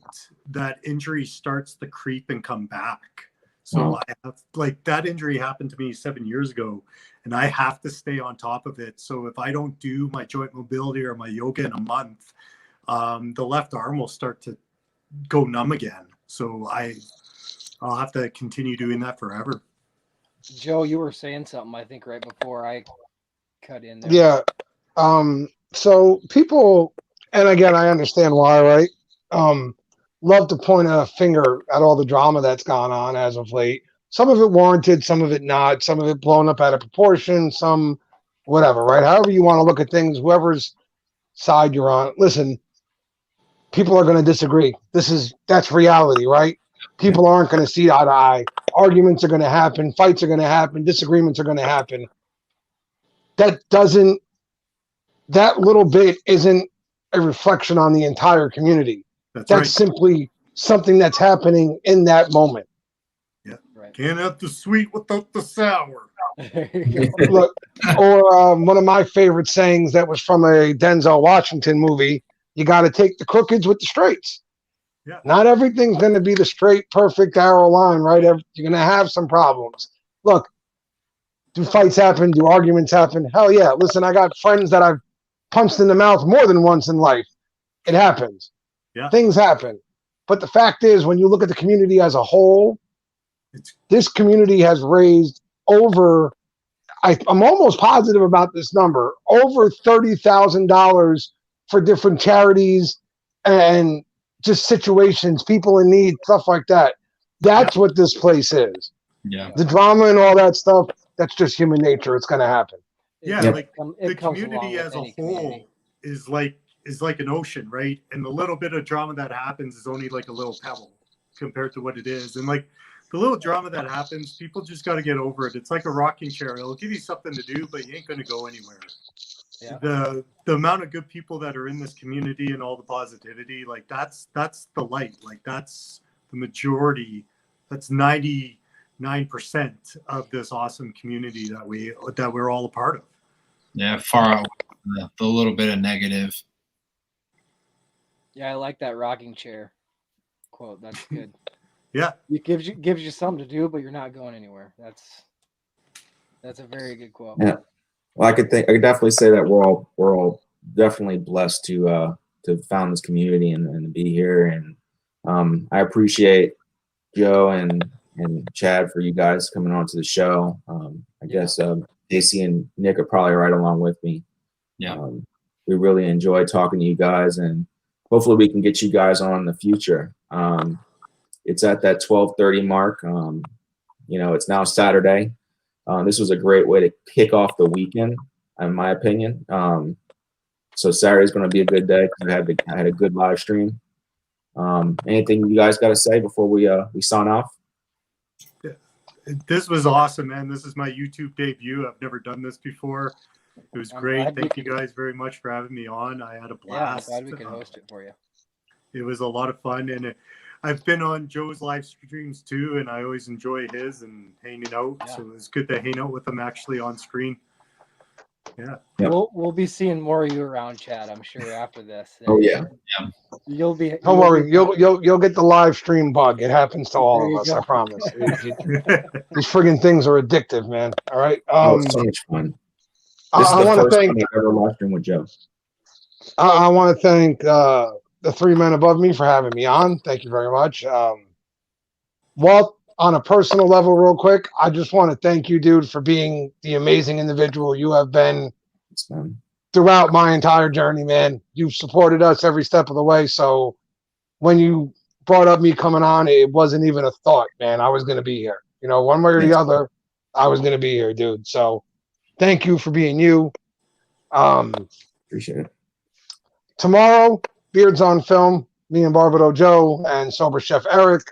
that injury starts to creep and come back. So I have, like, that injury happened to me 7 years ago, and I have to stay on top of it. So if I don't do my joint mobility or my yoga in a month, the left arm will start to go numb again. So I'll have to continue doing that forever. Joe, you were saying something, I think, right before I cut in there. Yeah. So people, and again, I understand why, right? Love to point a finger at all the drama that's gone on as of late. Some of it warranted, some of it not, some of it blown up out of proportion, some whatever, right? However you want to look at things, whoever's side you're on. Listen, people are going to disagree. That's reality, right? People aren't going to see eye to eye. Arguments are going to happen, fights are going to happen, disagreements are going to happen. That little bit isn't a reflection on the entire community. That's right. Simply something that's happening in that moment. Yeah. Right. Can't have the sweet without the sour. Look, or one of my favorite sayings that was from a Denzel Washington movie, you got to take the crookeds with the straights. Yeah. Not everything's going to be the straight, perfect arrow line, right? You're going to have some problems. Look, Do fights happen? Do arguments happen? Hell yeah. Listen, I got friends that I've punched in the mouth more than once in life. It happens. Yeah. Things happen. But the fact is, when you look at the community as a whole, this community has raised over, I'm almost positive about this number, over $30,000 for different charities and just situations, people in need, stuff like that. That's what this place is. Yeah. The drama and all that stuff, that's just human nature. It's going to happen. Yeah, like it the comes along community with as a any whole community. is like an ocean, right? And the little bit of drama that happens is only like a little pebble compared to what it is. And like the little drama that happens, people just got to get over it. It's like a rocking chair. It'll give you something to do, but you ain't going to go anywhere. Yeah. The amount of good people that are in this community and all the positivity, like that's the light. Like that's the majority. That's 99% of this awesome community that we're all a part of. Yeah, far out the little bit of negative. Yeah, I like that rocking chair quote. That's good. Yeah, it gives you something to do, but you're not going anywhere. That's a very good quote. Yeah. Well, I could definitely say that we're all definitely blessed to found this community and to be here. And I appreciate Joe and Chad for you guys coming on to the show. I guess AC and Nick are probably right along with me. Yeah. We really enjoy talking to you guys, and hopefully we can get you guys on in the future. It's at that 12:30 mark. It's now Saturday. This was a great way to kick off the weekend, in my opinion. So Saturday's going to be a good day because I had a good live stream. Anything you guys got to say before we sign off? This was awesome, man. This is my YouTube debut. I've never done this before. It was great. Thank you guys very much for having me on. I had a blast. Yeah, I'm glad we could host it for you. It was a lot of fun, and I've been on Joe's live streams too, and I always enjoy his and hanging out. Yeah. So it's good to hang out with him actually on screen. Yeah. Yep. We'll be seeing more of you around, Chad, I'm sure, after this. Oh yeah. You'll be. Don't worry, you'll get the live stream bug. It happens to all of us. I promise. These friggin' things are addictive, man. All right. It's so much fun. This is the first time I've ever live streamed with Joe. I want to thank the three men above me for having me on. Thank you very much. Walt, on a personal level, real quick, I just want to thank you, dude, for being the amazing individual you have been throughout my entire journey, man. You've supported us every step of the way. So when you brought up me coming on, it wasn't even a thought, man. I was going to be here. One way or the other, I was going to be here, dude. So thank you for being you. Appreciate it. Tomorrow, Beards on Film, me and Barbado Joe and Sober Chef Eric.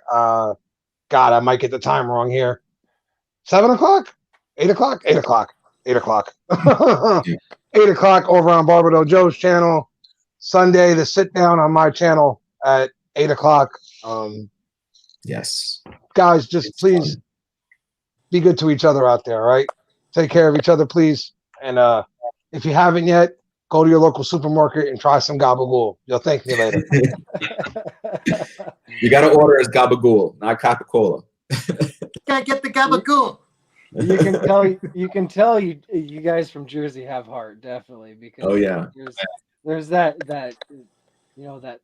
God, I might get the time wrong here. 7 o'clock? 8 o'clock? 8 o'clock. 8 o'clock. 8 o'clock over on Barbado Joe's channel. Sunday, the sit down on my channel at 8 o'clock. Yes. Guys, just please be good to each other out there, all right? Take care of each other, please. And if you haven't yet, go to your local supermarket and try some gabagool. You'll thank me later. You got to order as gabagool, not Coca-Cola. Gotta get the gabagool. You can tell you guys from Jersey have heart, definitely, because there's that that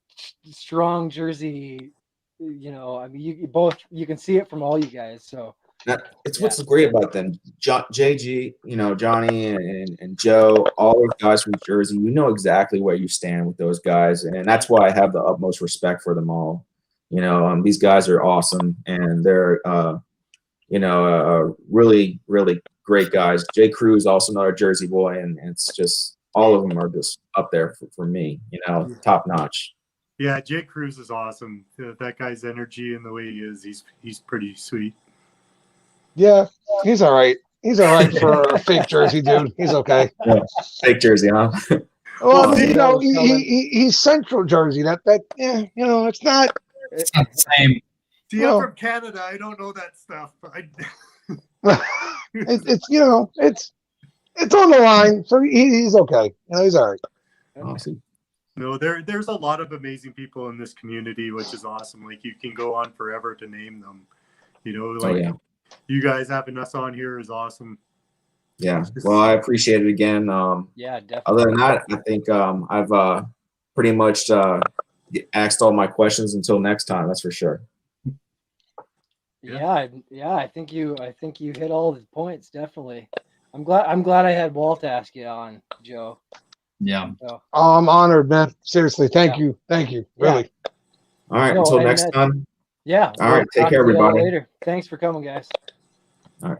strong Jersey. I mean, you can see it from all you guys. So it's what's great about them. JG, Johnny and Joe, all those guys from Jersey, you know exactly where you stand with those guys. And that's why I have the utmost respect for them all. These guys are awesome, and they're, really, really great guys. Jay Cruz, also another Jersey boy, and it's just, all of them are just up there for me, top notch. Yeah, Jay Cruz is awesome. That guy's energy and the way he is, he's pretty sweet. Yeah, he's all right. He's all right for a fake Jersey dude. He's okay. Yeah, fake Jersey, huh? Well, he's Central Jersey. It's not. It's not the same. See, I'm from Canada. I don't know that stuff. It's on the line, so he's okay. He's all right. Awesome. No, there's a lot of amazing people in this community, which is awesome. Like, you can go on forever to name them. You guys having us on here is awesome. Yeah. Well, I appreciate it again. Yeah, definitely. Other than that, I think I've pretty much asked all my questions until next time. That's for sure. Yeah, I think you hit all the points. Definitely. I'm glad I had Walt ask you on, Joe. Yeah. So, I'm honored, man. Seriously, thank you, really. All right. No, Until and next time. yeah. All right. Take talk care, to you all everybody. later. Thanks for coming, guys. All right.